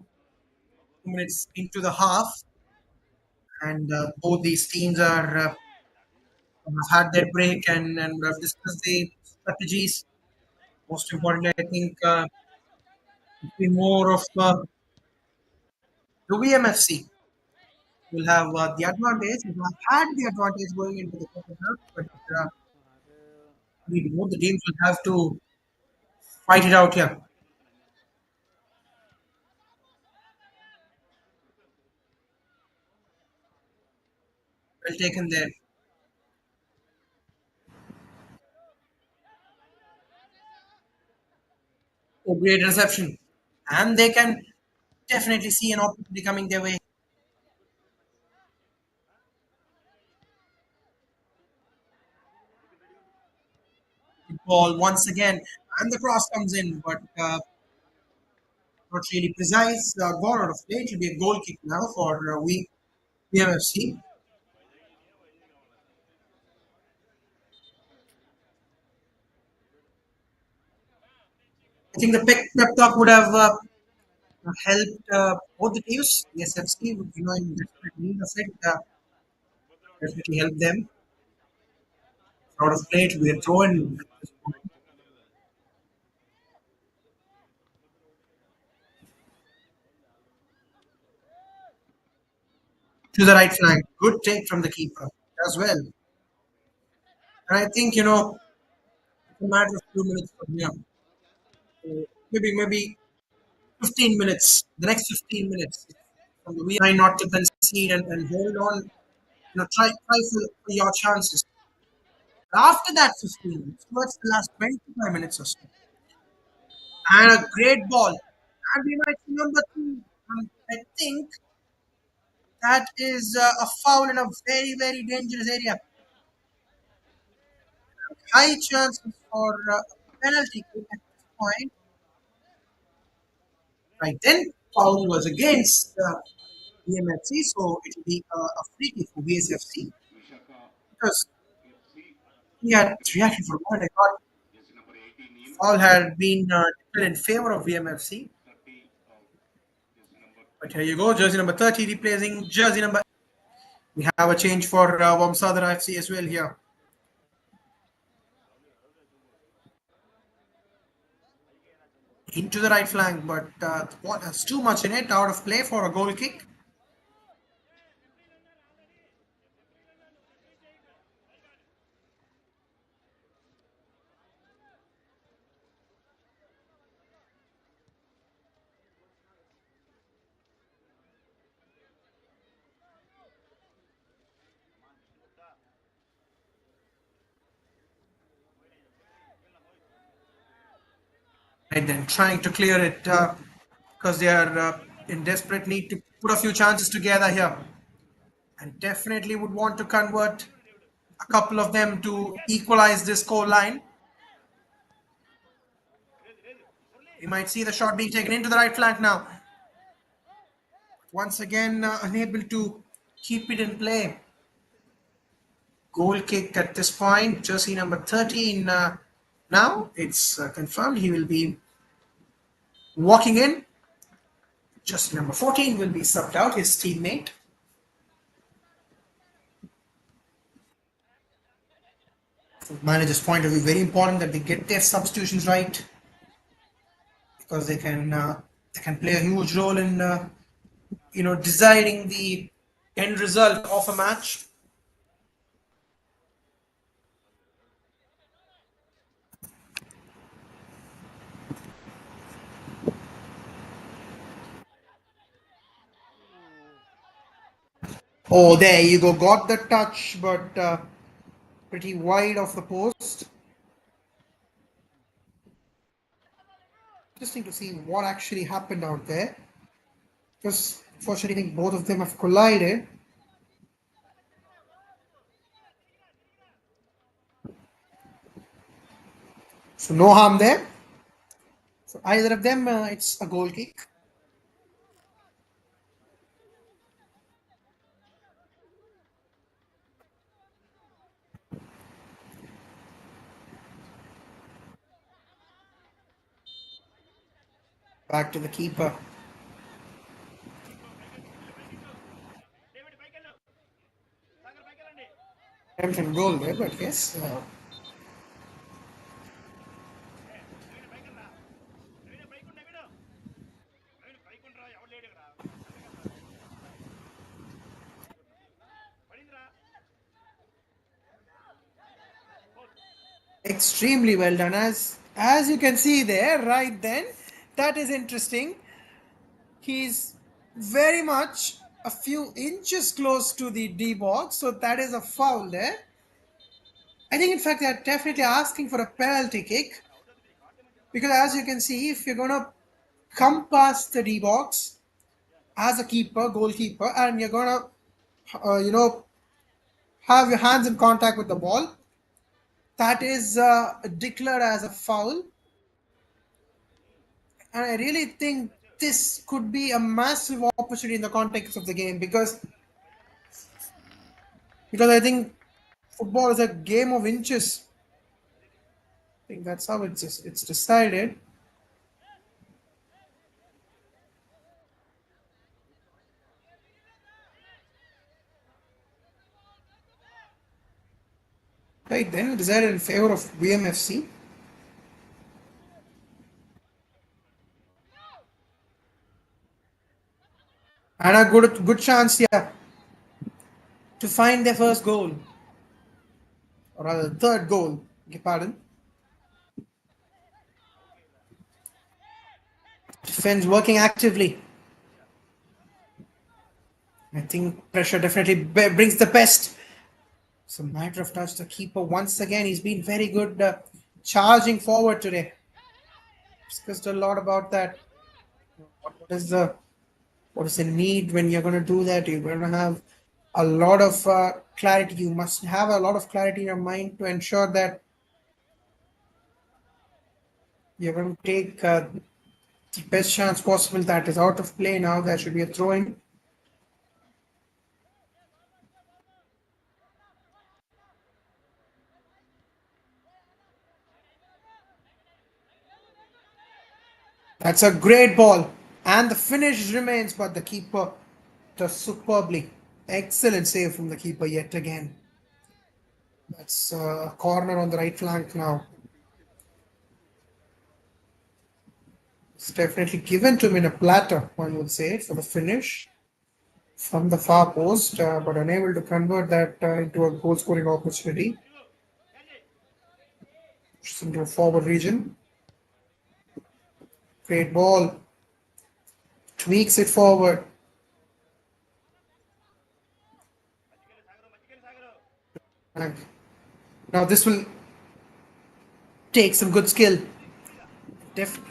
minutes into the half, and both these teams are have had their break and have discussed the strategies. Most importantly, I think be more of the VMFC will have the advantage. Will have had the advantage going into the second half, but both the teams will have to fight it out here. Well taken there. A great reception, and they can definitely see an opportunity coming their way. Ball once again, and the cross comes in, but not really precise. Gone out of play. It will be a goal kick now for VMFC. I think the pep talk would have helped both the teams. The SFC would, in desperate need of it, definitely help them. Out of play to be a throw in to the right flank. Good take from the keeper as well. And I think it's a matter of 2 minutes from here. Maybe 15 minutes. The next 15 minutes from the VI not to concede and hold on. Try for your chances. After that 15 minutes, towards the last 25 minutes or so, and a great ball. And we might see number two. I think that is a foul in a very, very dangerous area. High chances for a penalty kick at this point. Right then, foul was against BMFC, so it will be a free kick for BSFC Visakha because FC, he had representing reacted for a moment. I thought jersey number 18 in, foul had been declared in favor of BMFC. 30 jersey number But here you go, jersey number 30 replacing jersey number. We have a change for Vamsadhara FC as well here. Into the right flank, but the ball has too much in it, out of play for a goal kick. And then trying to clear it because they are in desperate need to put a few chances together here. And definitely would want to convert a couple of them to equalize this score line. We might see the shot being taken into the right flank now. Once again, unable to keep it in play. Goal kick at this point, jersey number 13. Now it's confirmed he will be walking in. Jersey number 14 will be subbed out, his teammate. From manager's point of view, very important that they get their substitutions right because they can play a huge role in deciding the end result of a match. Oh, there you go. Got the touch, but pretty wide of the post. Interesting to see what actually happened out there. Because unfortunately, I think both of them have collided. So no harm there. For either of them, it's a goal kick. Back to the keeper. Attempt and goal there, but yes. Extremely well done. As you can see there, right then, that is interesting. He's very much a few inches close to the D box, so that is a foul there. I think, in fact, they're definitely asking for a penalty kick because, as you can see, if you're gonna come past the D box as a keeper, goalkeeper, and you're gonna, have your hands in contact with the ball, that is declared as a foul. And I really think this could be a massive opportunity in the context of the game because I think football is a game of inches. I think that's how it's decided. Right then, it decided in favor of VMFC. And a good chance, yeah, to find their first goal. Or rather, third goal. Okay, pardon. Defense working actively. I think pressure definitely brings the best. So matter of touch, the keeper once again, he's been very good charging forward today. Discussed a lot about that. What is the need when you're going to do that? You're going to have a lot of clarity. You must have a lot of clarity in your mind to ensure that you're going to take the best chance possible. That is out of play now. There should be a throw in. That's a great ball. And the finish remains, but the keeper does superbly. Excellent save from the keeper yet again. That's a corner on the right flank now. It's definitely given to him in a platter, one would say, for the finish from the far post, but unable to convert that into a goal scoring opportunity. Just into a forward region. Great ball. Tweaks it forward. And now this will take some good skill.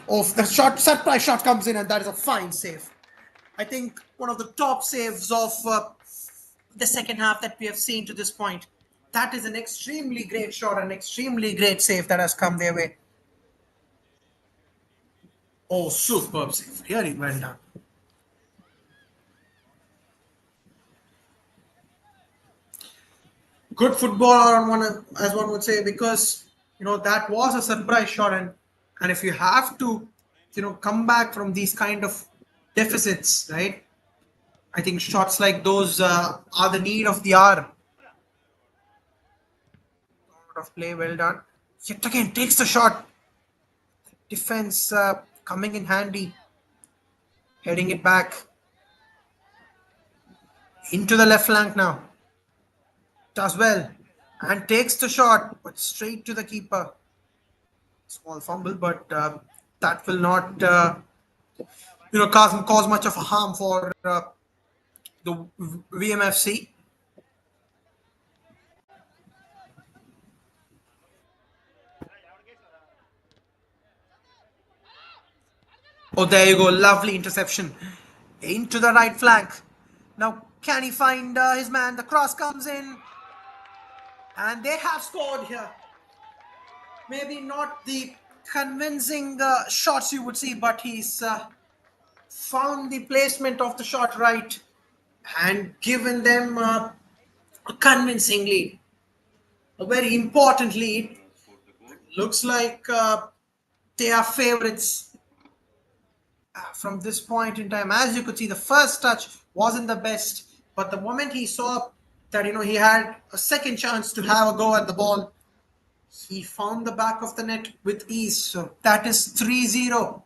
Off the shot, surprise shot comes in, and that is a fine save. I think one of the top saves of the second half that we have seen to this point. That is an extremely great shot, an extremely great save that has come their way. Oh, superb save. Really well done. Good football, as one would say, because that was a surprise shot, and if you have to, come back from these kind of deficits, right? I think shots like those are the need of the hour. Of play, well done. Yet again, takes the shot. Defense coming in handy. Heading it back. Into the left flank now. Does well. And takes the shot, but straight to the keeper. Small fumble, but that will not, cause much of a harm for the VMFC. Oh, there you go. Lovely interception. Into the right flank. Now, can he find his man? The cross comes in. And they have scored here. Maybe not the convincing shots you would see, but he's found the placement of the shot right and given them a convincing lead. A very important lead. Looks like they are favorites from this point in time. As you could see, the first touch wasn't the best, but the moment he saw that he had a second chance to have a go at the ball, he found the back of the net with ease. So that is 3-0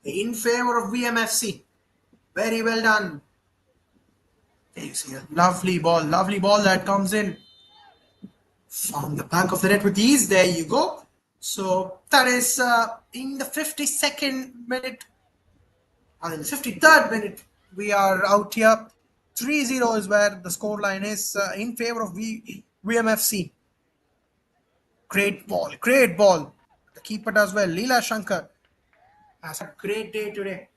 in favor of VMFC. Very well done. There you see a lovely ball that comes in from the back of the net with ease. There you go. So that is in the 52nd minute, and in the 53rd minute, we are out here. 3-0 is where the score line is in favor of VMFC. Great ball, great ball. The keeper does well. Leela Shankar has a great day today.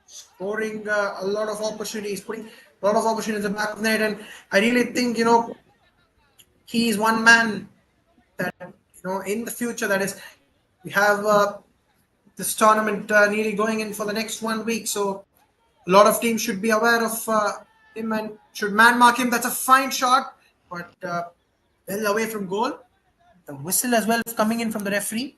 Scoring a lot of opportunities, putting a lot of opportunities in the back of the net. And I really think, he is one man that, in the future, that is, we have this tournament nearly going in for the next 1 week. So a lot of teams should be aware of him and should man mark him. That's a fine shot, but well away from goal. The whistle as well is coming in from the referee.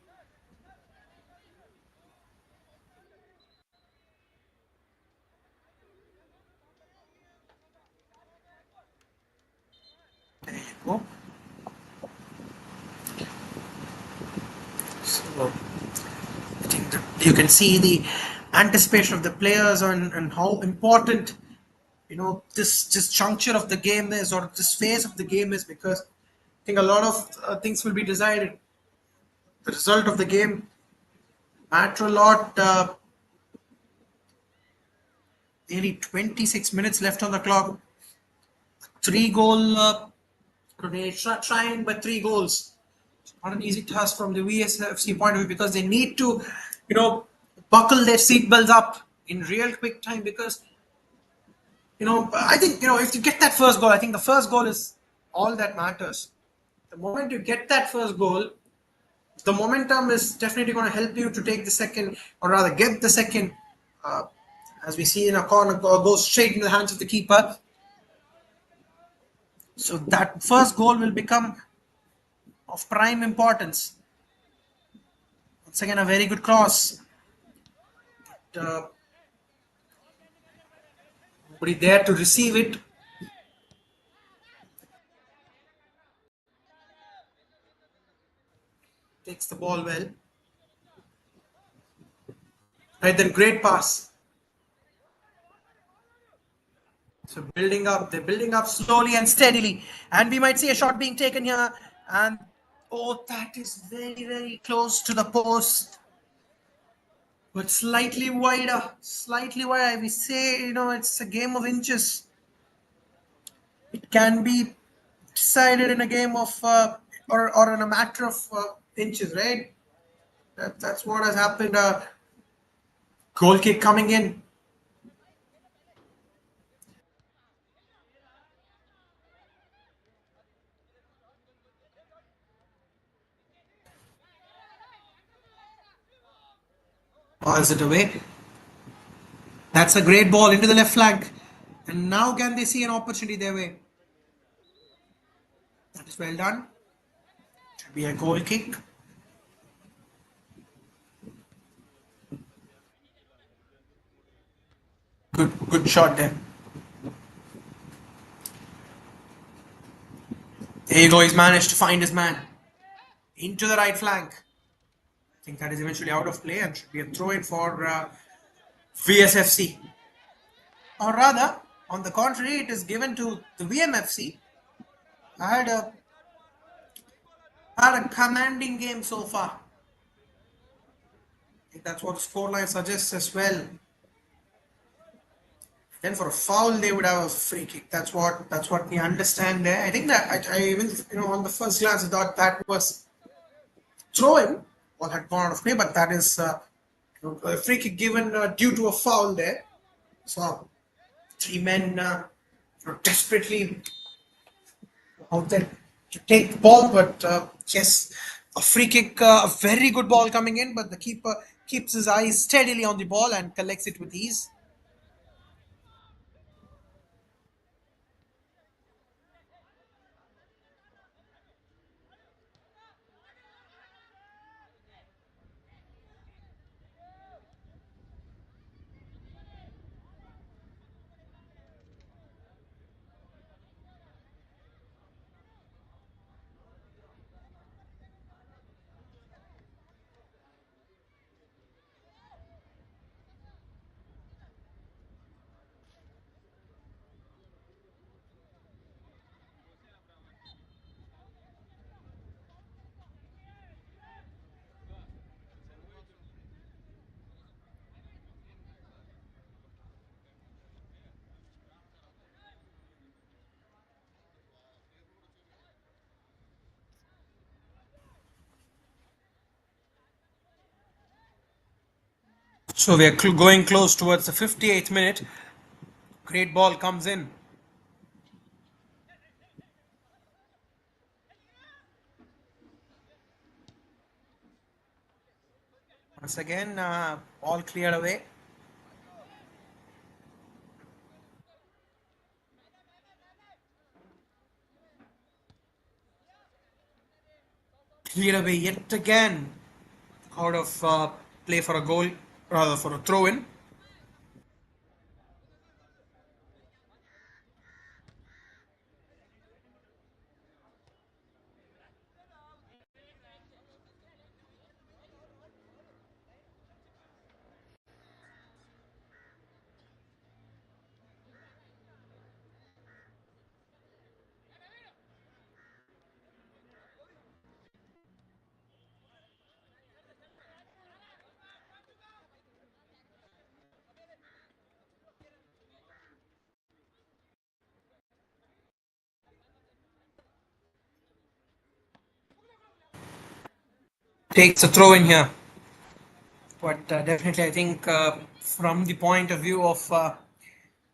There you go. So I think that you can see the anticipation of the players and how important this juncture of the game is, or this phase of the game is, because I think a lot of things will be decided. The result of the game matter a lot. Nearly 26 minutes left on the clock. 3 goal. They're trying but 3 goals. It's not an easy task from the VSFC point of view, because they need to, buckle their seatbelts up in real quick time, because I think if you get that first goal, I think the first goal is all that matters. The moment you get that first goal, the momentum is definitely going to help you to take the second, or rather get the second. Uh, as we see in a corner, goes straight in the hands of the keeper. So that first goal will become of prime importance. Once again, a very good cross. Nobody there to receive it. Takes the ball well. Right then, great pass. So they're building up slowly and steadily. And we might see a shot being taken here. And oh, that is very, very close to the post. But slightly wider. Slightly wider. We say, it's a game of inches. It can be decided in a game of, or in a matter of inches, right? That's what has happened. Goal kick coming in. Balls it away. That's a great ball into the left flank. And now can they see an opportunity their way? That is well done. Should be a goal kick. Good shot there. There you go. He's managed to find his man into the right flank. I think that is eventually out of play and should be a throw in for VSFC. Or rather, on the contrary, it is given to the VMFC. I had a commanding game so far. I think that's what the scoreline suggests as well. Then for a foul, they would have a free kick. That's what we understand there. I think that I even on the first glance I thought that was throw-in or had gone out of play, but that is a free kick given due to a foul there. So 3 men desperately out there to take the ball, but yes, a free kick, a very good ball coming in, but the keeper keeps his eyes steadily on the ball and collects it with ease. So we are going close towards the 58th minute. Great ball comes in. Once again, all cleared away. Cleared away yet again. Out of play for a goal, rather for a throw in. Takes a throw in here. But definitely, I think from the point of view of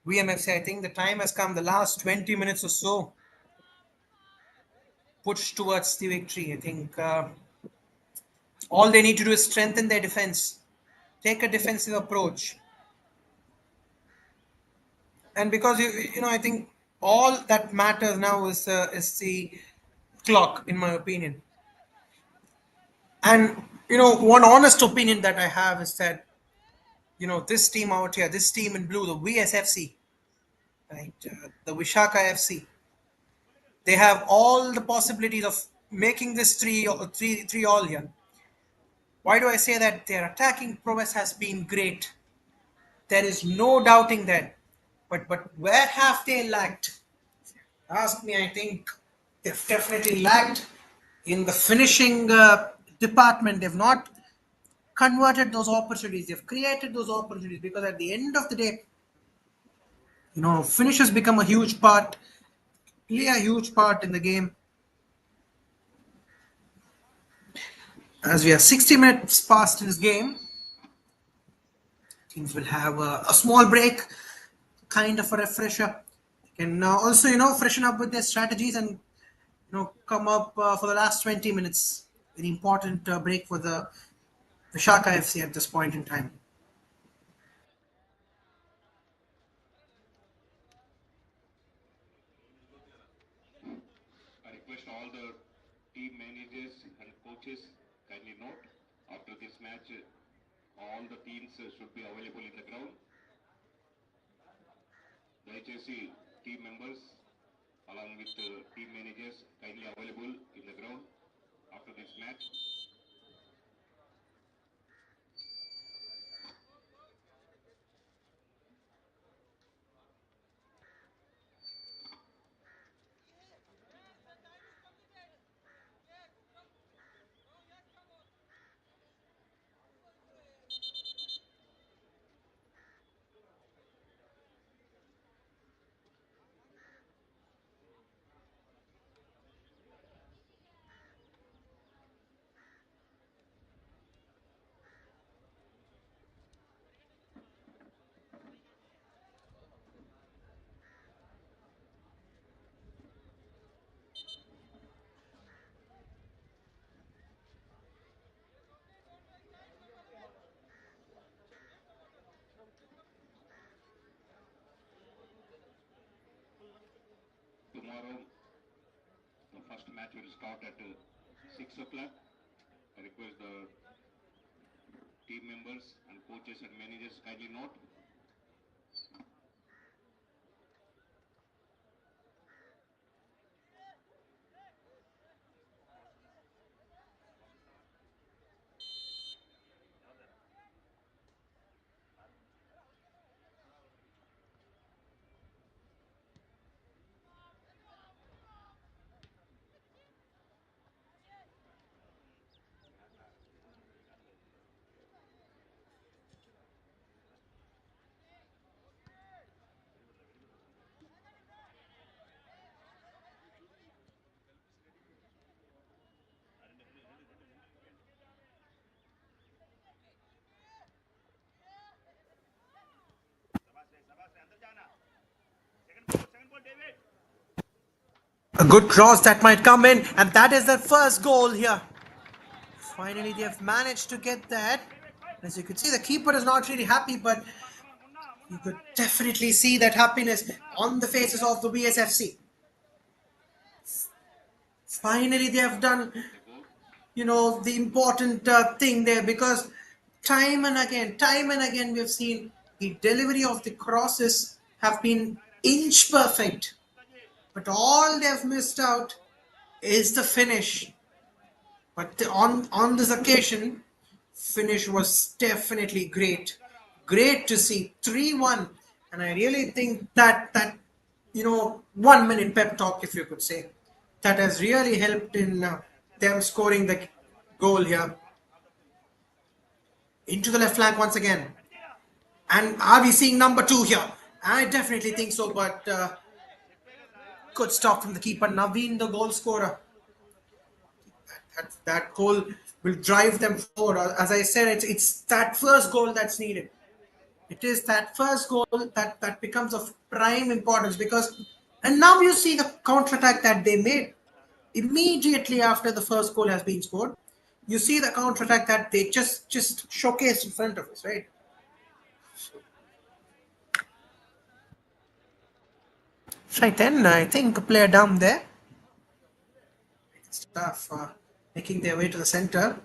VMFC, I think the time has come. The last 20 minutes or so push towards the victory. I think all they need to do is strengthen their defense, take a defensive approach, and because I think all that matters now is the clock, in my opinion. And one honest opinion that I have is that this team out here, this team in blue, the VSFC, right, the Vishaka FC, they have all the possibilities of making this three all here. Why do I say that? Their attacking prowess has been great. There is no doubting that. But where have they lacked? Ask me, I think they've definitely lacked in the finishing department. They've not converted those opportunities. They've created those opportunities because at the end of the day, finishes become a huge part, play a huge part in the game. As we are 60 minutes past in this game, teams will have a small break, kind of a refresher. Can also freshen up with their strategies and come up for the last 20 minutes. Very important break for the Visakha FC at this point in time. I request all the team managers and coaches kindly note after this match all the teams should be available in the ground. దయచేసి team members along with team managers kindly available in the ground after this match. Tomorrow the first match will start at 6 o'clock. I request the team members and coaches and managers kindly note. A good cross that might come in, and that is the first goal here. Finally, they have managed to get that. As you can see, the keeper is not really happy, but you could definitely see that happiness on the faces of the BSFC. Finally, they have done, the important thing there, because time and again, we have seen the delivery of the crosses have been inch perfect, but all they have missed out is the finish. But on this occasion, finish was definitely great. Great to see 3-1, and I really think that 1 minute pep talk, if you could say, that has really helped in them scoring the goal here into the left flank once again. And are we seeing number two here? I definitely think so, but good stop from the keeper Naveen, the goal scorer. That goal will drive them forward. As I said, it's that first goal that's needed. It is that first goal that becomes of prime importance, because, and now you see the counter attack that they made immediately after the first goal has been scored. You see the counter attack that they just showcased in front of us, right? Right then, I think a player down there, staff making their way to the center.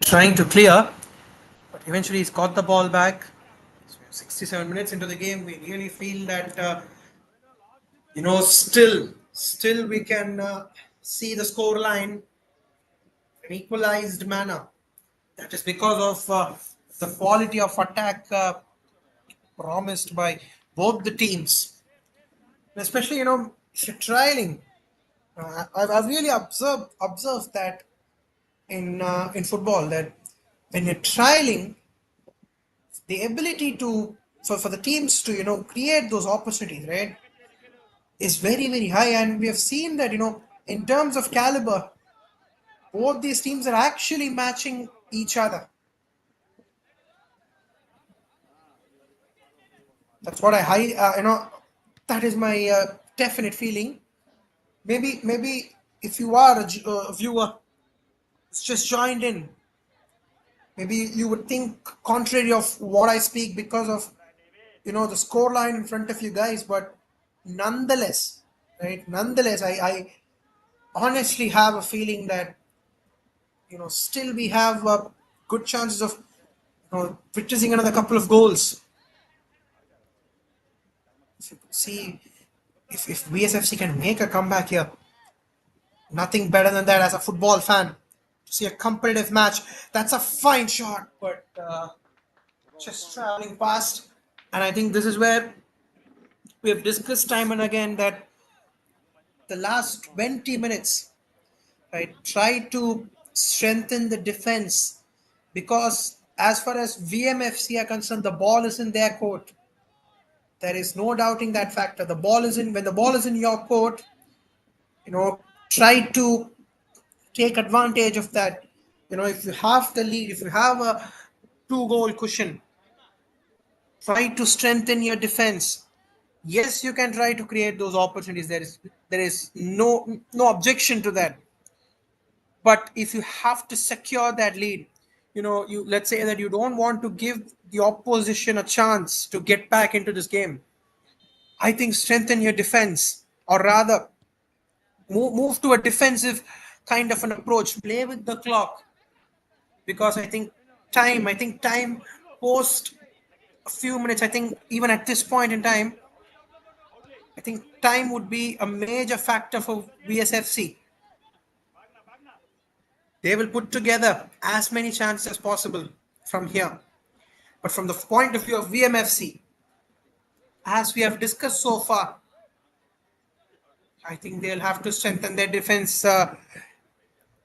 Trying to clear, but eventually he's got the ball back. So 67 minutes into the game, we really feel that still we can see the score line an equalized manner. That is because of the quality of attack promised by both the teams, especially if you're trialing. I've really observed that in football, that when you're trialing, the ability to for the teams to create those opportunities, right, is very very high, and we have seen that in terms of caliber, both these teams are actually matching each other. That's what I high that is my definite feeling. Maybe if you are a viewer, it's just joined in, maybe you would think contrary of what I speak because of the score line in front of you guys, but nonetheless, right, I honestly have a feeling that still we have good chances of witnessing another couple of goals. See if VSFC can make a comeback here. Nothing better than that as a football fan. To see a competitive match. That's a fine shot, but just traveling past. And I think this is where we have discussed time and again that the last 20 minutes, right, try to strengthen the defense because as far as VMFC are concerned, the ball is in their court. There is no doubting that factor. The ball is in when the ball is in your court. Try to take advantage of that. If you have the lead, if you have a two-goal cushion, try to strengthen your defense. Yes, you can try to create those opportunities. There is no objection to that. But if you have to secure that lead, you let's say that you don't want to give the opposition a chance to get back into this game. I think strengthen your defense, or rather, move to a defensive kind of an approach. Play with the clock because I think time post a few minutes. I think even at this point in time, I think time would be a major factor for VSFC. They will put together as many chances as possible from here. But from the point of view of VMFC, as we have discussed so far, I think they'll have to strengthen their defense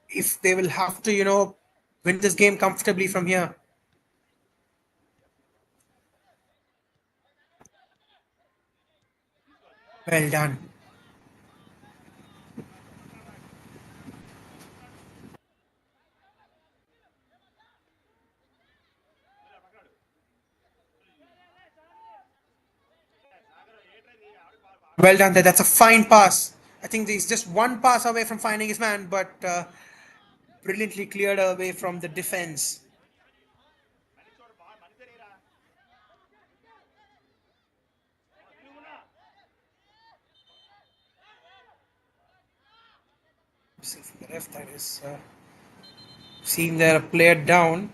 if they will have to, win this game comfortably from here. Well done. Well done there. That's a fine pass. I think he's just one pass away from finding his man, but brilliantly cleared away from the defense. See from the left, that is seeing there a player down.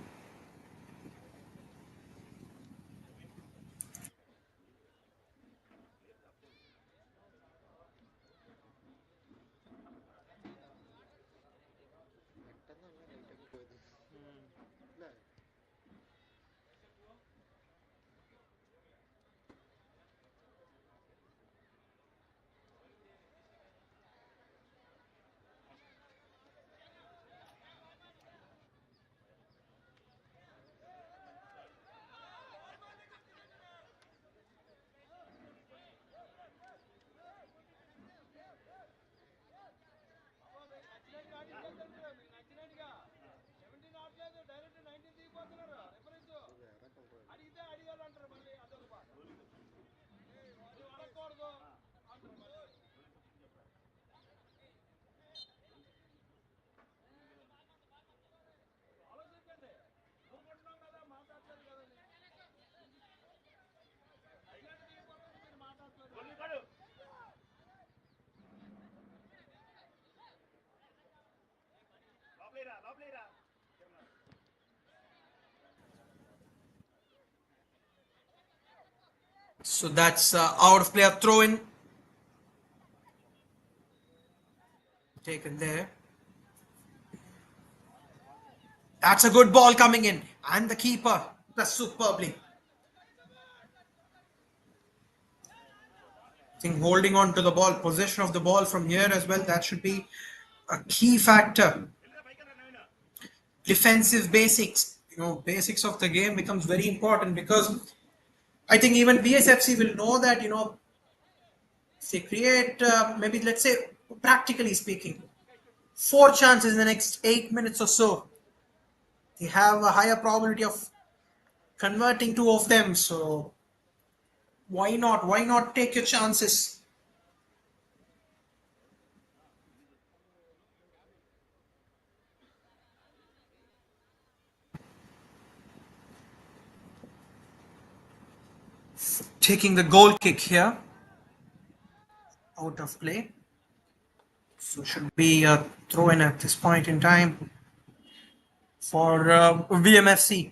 So that's out of play, a throw in taken there. That's a good ball coming in, and the keeper does superbly. I think holding on to the ball, possession of the ball from here as well, that should be a key factor. Defensive basics, basics of the game becomes very important because I think even BSFC will know that, if they create, maybe let's say, practically speaking, 4 chances in the next 8 minutes or so, they have a higher probability of converting 2 of them. So why not? Why not take your chances? Taking the goal kick here, out of play. So should be a throw in at this point in time for VMFC.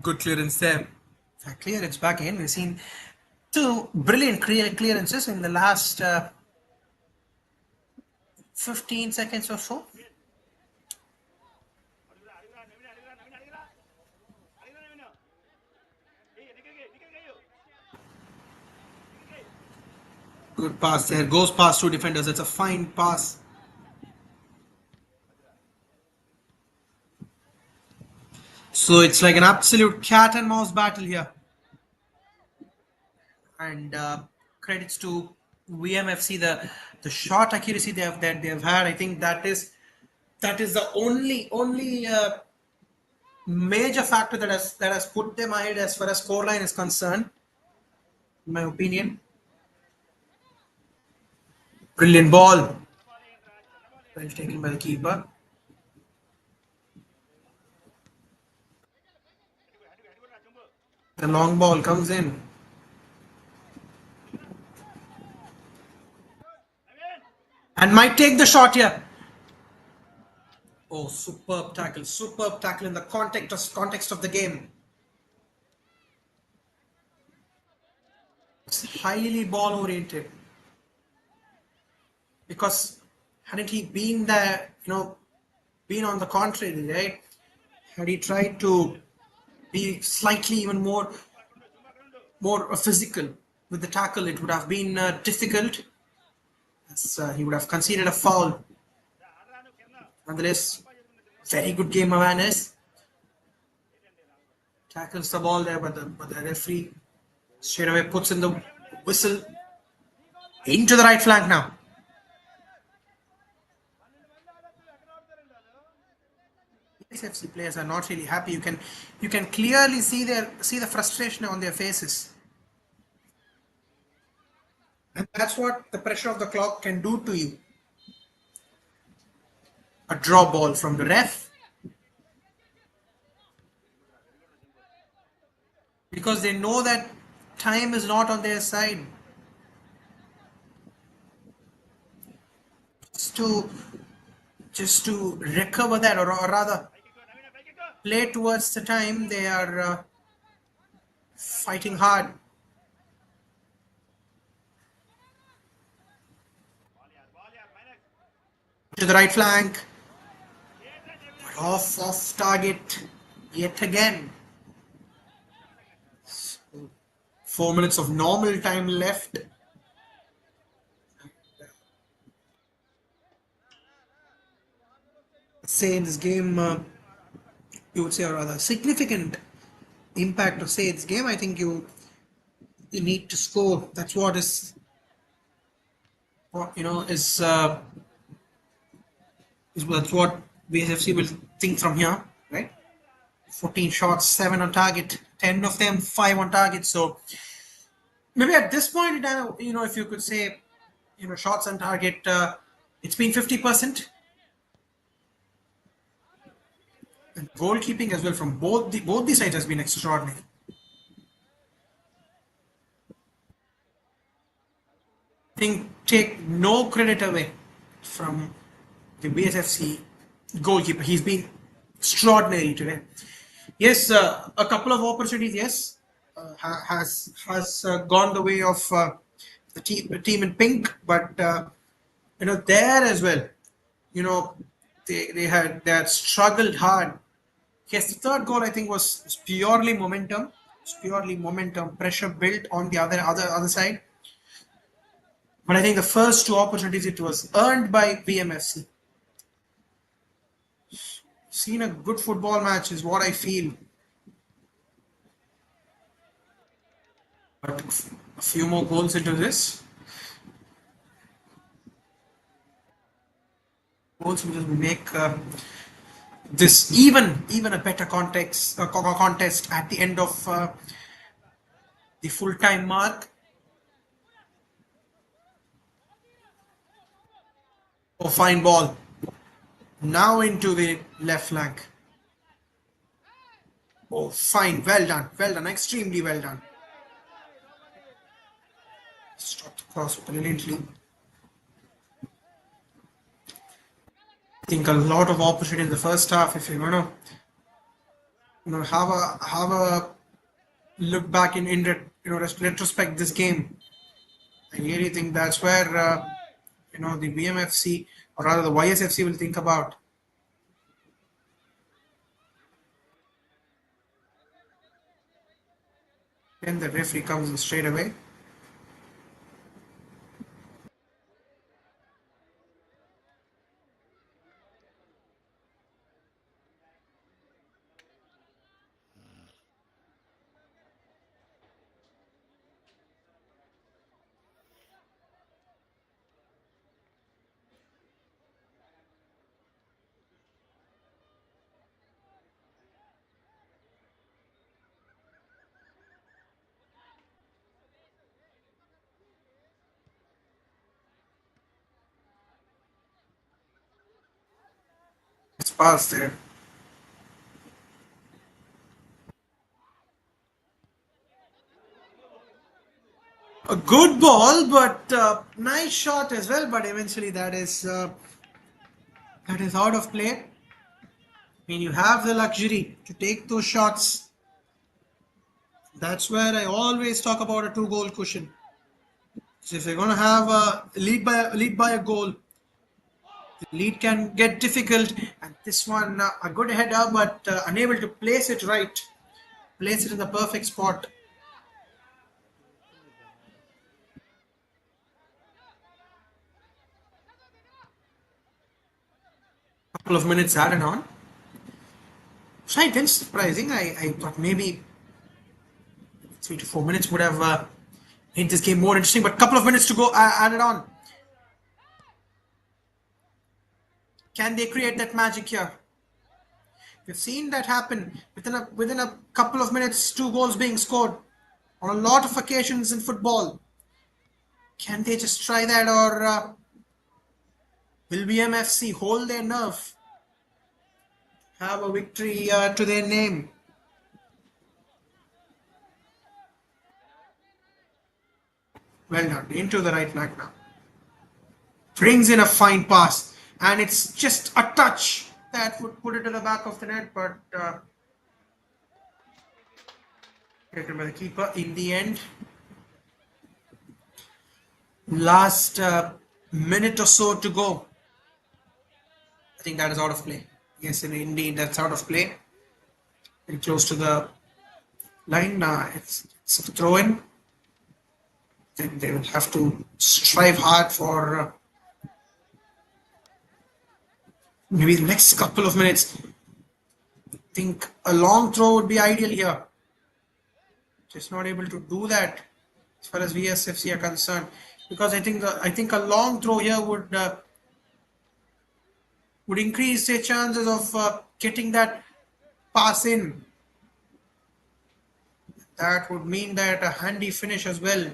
Good clearance there. Clearance back in. We've seen two brilliant clearances in the last 15 seconds or so. Good pass there. Goes past two defenders. It's a fine pass. So it's like an absolute cat and mouse battle here. And credits to VMFC, the shot accuracy they have had. I think that is the only major factor that has put them ahead as far as scoreline is concerned, in my opinion. Brilliant ball. Well taken by the keeper. The long ball comes in. And might take the shot here. Oh, superb tackle. Superb tackle in the context of the game. It's highly ball oriented. Because hadn't he been there, been on the contrary, right? Had he tried to be slightly even more physical with the tackle, it would have been difficult. As, he would have conceded a foul. Nonetheless, very good game awareness. Tackles the ball there, but the referee straight away puts in the whistle. Into the right flank now. SFC players are not really happy. You can clearly see the frustration on their faces. And that's what the pressure of the clock can do to you. A draw ball from the ref. Because they know that time is not on their side. Just to recover that, or rather play towards the time, they are fighting hard. To the right flank. But off target yet again. 4 minutes of normal time left. Say in this game, you would say, or rather, significant impact of say its game. I think you need to score. That's what is that's what VSFC will think from here, right? 14 shots, 7 on target, 10 of them 5 on target. So maybe at this point in time, if you could say, shots on target, it's been 50%. And goalkeeping as well from both the sides has been extraordinary. I think take no credit away from the BSFC goalkeeper. He's been extraordinary today. Yes, a couple of opportunities. Yes, has gone the way of the team in pink, but there as well. They had struggled hard. Yes, the third goal I think was purely momentum. It's purely momentum, pressure built on the other side. But I think the first two opportunities, it was earned by VMFC. Seen a good football match is what I feel. But a few more goals into this. Goals will make this even a better contest at the end of the full-time mark. Oh, fine ball. Now into the left flank. Oh, fine. Well done. Extremely well done. Stopped the cross brilliantly. I think a lot of opportunity in the first half. If you're going to Have a look back in retrospect this game. I really think that's where the BMFC, or rather the YSFC, will think about. Then the referee comes in straight away. It's past there. A good ball, but nice shot as well. But eventually, that is out of play. I mean, you have the luxury to take those shots. That's where I always talk about a two-goal cushion. So if you're going to have a lead by a goal, the lead can get difficult. And this one, a good header, but unable to place it right, place it in the perfect spot. Couple of minutes added on. Slightly surprising. I thought maybe 3 to 4 minutes would have made this game more interesting, but couple of minutes to go added on. Can they create that magic here? We've seen that happen within a couple of minutes, two goals being scored on a lot of occasions in football. Can they just try that, or will BMFC hold their nerve, have a victory to their name? Well done, into the right flank now. Brings in a fine pass, and it's just a touch that would put it to the back of the net, but taken by the keeper in the end. Last minute or so to go. I think that is out of play. Yes, indeed, that's out of play. Very close to the line. It's a throw in. Then they will have to strive hard for maybe the next couple of minutes. I think a long throw would be ideal here. Just not able to do that as far as VSFC are concerned, because I think a long throw here would increase their chances of getting that pass in. That would mean that a handy finish as well.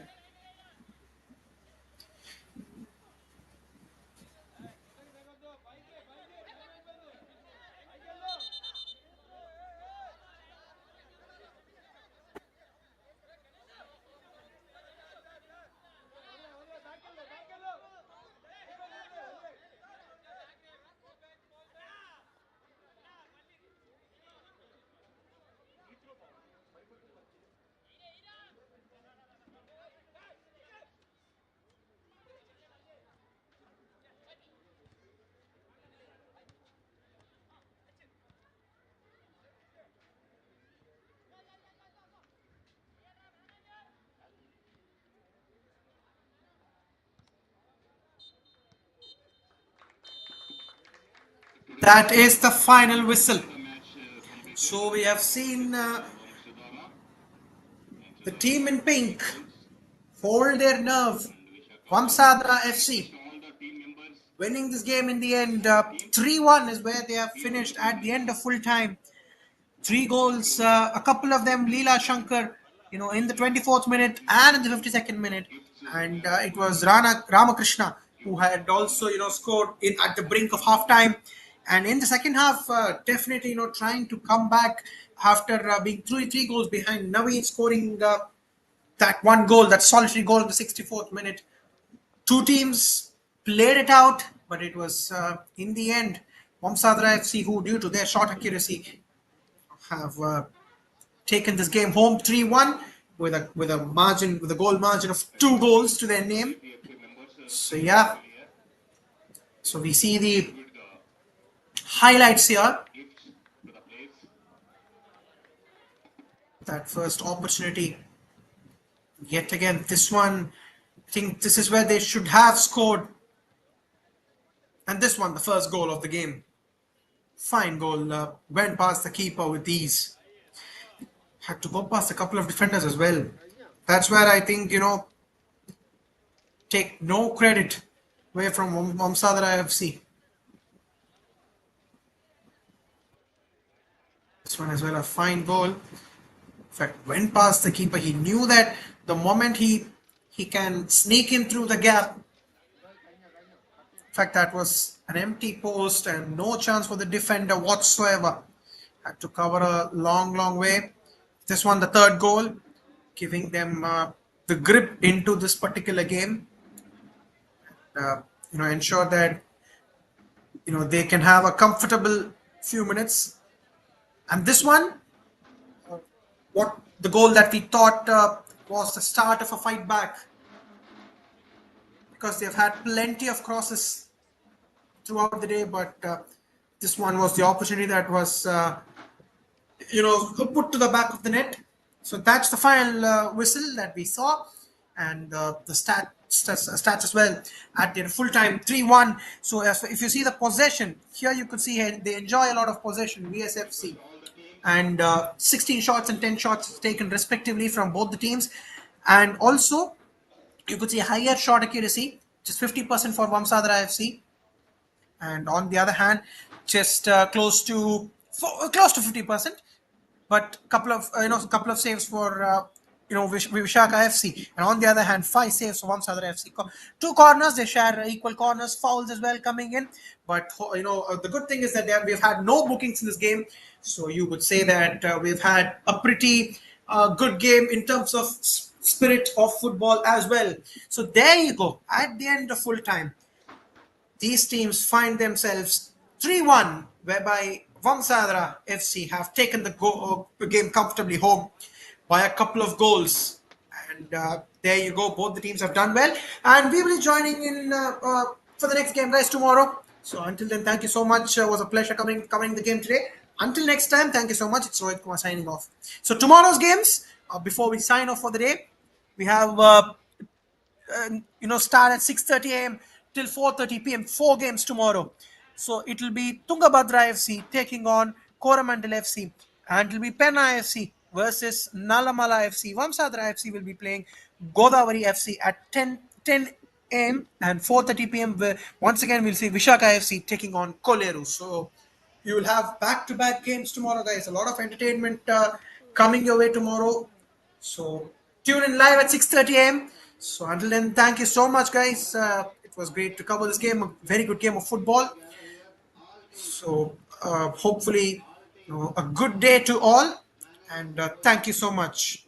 That is the final whistle. So we have seen the team in pink hold their nerve. Vamsadhara FC winning this game in the end. 3-1 is where they have finished at the end of full time. Three goals, a couple of them Leela Shankar, in the 24th minute and in the 52nd minute. And it was Ramakrishna who had also, scored in at the brink of halftime. And in the second half, definitely, trying to come back after being three goals behind. Naveen scoring that one goal, that solitary goal in the 64th minute. Two teams played it out, but it was in the end Vamsadhara FC who, due to their shot accuracy, have taken this game home 3-1 with a goal margin of 2 goals to their name. APFA members So yeah, still here. so we see the Good highlights here. gifts to the players. That first opportunity, yet again, this one, I think this is where they should have scored. And this one, the first goal of the game. Fine goal, went past the keeper with ease. Had to go past a couple of defenders as well. That's where I think, take no credit away from Vamsadhara FC. This one as well, a fine goal. In fact, went past the keeper. He knew that the moment he can sneak in through the gap. In fact, that was an empty post and no chance for the defender whatsoever. Had to cover a long, long way. This one, the third goal, giving them the grip into this particular game. Uh, ensure that they can have a comfortable few minutes. And this one, what the goal that we thought was the start of a fight back, because they've had plenty of crosses throughout the day, but this one was the opportunity that was put to the back of the net. So that's the final whistle that we saw, and the stats as well at the full time 3-1. So if you see the possession here, you could see here they enjoy a lot of possession, VSFC, and 16 shots and 10 shots taken respectively from both the teams, and also you could see higher shot accuracy, just 50% for Vamsadhara FC, and on the other hand, just close to 50%, but couple of saves for Visakha FC, and on the other hand, 5 saves for Vamsadhara FC. Two corners, they share equal corners, fouls as well coming in, but the good thing is that we've had no bookings in this game, so you would say that we've had a pretty good game in terms of spirit of football as well. So there you go. At the end of full time, these teams find themselves 3-1, whereby Vamsadhara FC have taken the game comfortably home by a couple of goals. And there you go, both the teams have done well. And we will be joining in for the next game, guys, tomorrow. So until then, thank you so much. It was a pleasure covering the game today. Until next time, thank you so much. It's Rohit Kumar signing off. So tomorrow's games, before we sign off for the day, we have start at 6:30 a.m. till 4:30 p.m. 4 games tomorrow. So it will be Tungabhadra FC taking on Coromandel FC, and it will be Penna FC versus Nalamala FC. Vamsadhara FC will be playing Godavari FC at 10 a.m. and 4:30 p.m. Once again, we'll see Visakha FC taking on Koleru. So you will have back-to-back games tomorrow, guys. A lot of entertainment coming your way tomorrow. So tune in live at 6:30 a.m. So until then, thank you so much, guys. It was great to cover this game, a very good game of football. So hopefully, a good day to all, and thank you so much.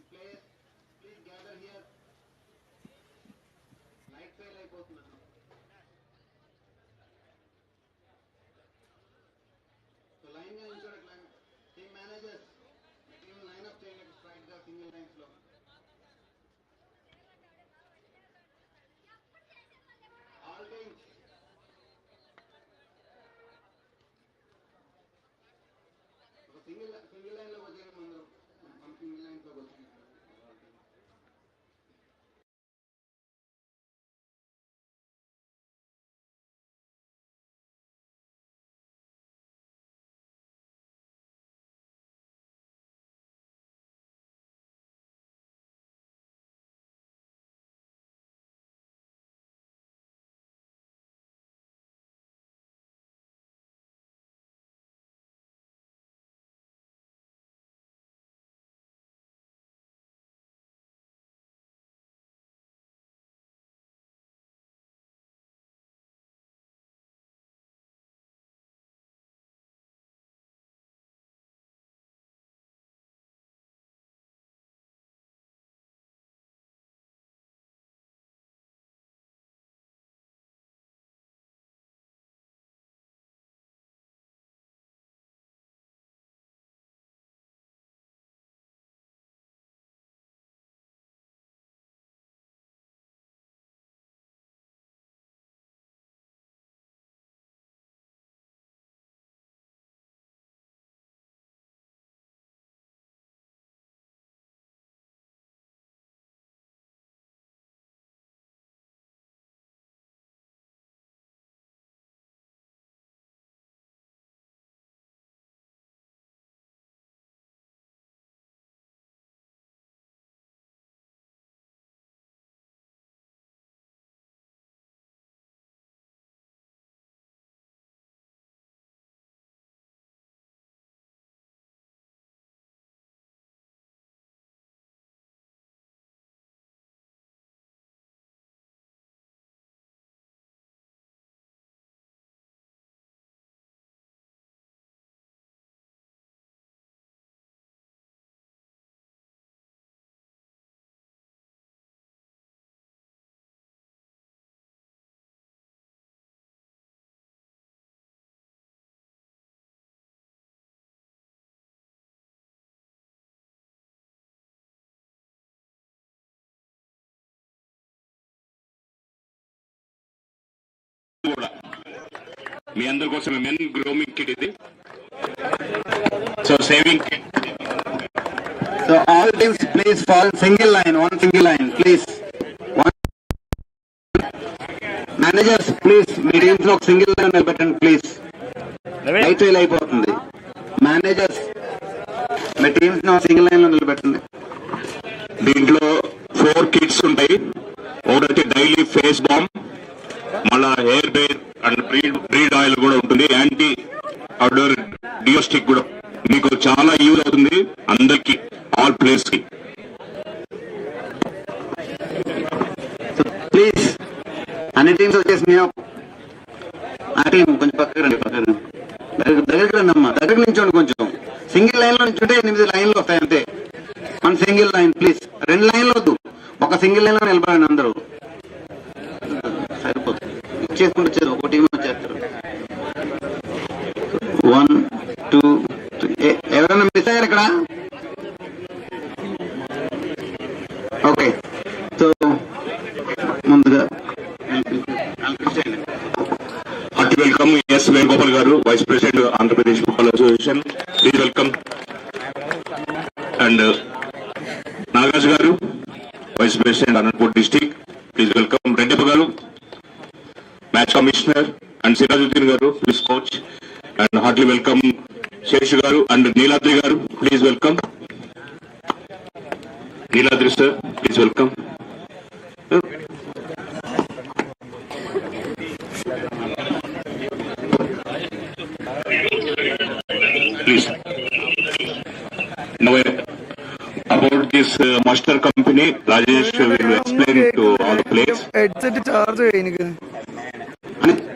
కూడా మీ అందరి కోసం men grooming kit ఇది. So shaving kit. So all teams please fall single line, one single line please. Managers please మీ teams లో ఒక single line నిలబెట్టండి please. Light fail అయిపోతుంది. మేనేజర్స్ మీ టీమ్స్ ని సింగిల్ లైన్ లో నిలబెట్టండి. దీంట్లో 4 కిట్స్ ఉంటాయి. ఒకటి డైలీ ఫేస్ బాంబ్, మళ్ళా hair beard and beard oil కూడా ఉంటుంది. యాంటీ అవుట్డోర్ డియోస్టిక్ కూడా మీకు చాలా యూజ్ అవుతుంది అందరికి, ఆల్ ప్లేయర్స్ కి. ప్లీజ్ అన్ని టీమ్స్ వచ్చేసి మేము ఆ టీం కొంచెం పక్కకి రండి, దగ్గరికి రండి అమ్మా, దగ్గరికి నించోండి. కొంచెం సింగిల్ లైన్ లో నించుంటే 8 లైన్లు వస్తాయి అంతే. One single line please. 2 లైన్లు వద్దు, ఒక సింగిల్ లైన్ లో నిలబడండి అందరూ. సరిపోతుంది, ఇచ్చేసుకుంటూ వచ్చేది ఒక టీం వచ్చేస్తారు. 1 2 3. ఎవరైనా మిస్ అయ్యారు ఇక్కడ? ఓకే, సో ముందుగా welcome S Venugopal garu, vice president Andhra Pradesh football association. Please welcome. And Nagaraju garu, vice president Anantapur district. Please welcome. Reddappa garu, match commissioner. And Sirajuddin garu, please coach. And heartly welcome Shesh garu and Neeladri garu. Please welcome. Neeladri sir, please welcome. Please. Now, about this master company, Rajesh will explain to all the players. Headset charge cheyaniki.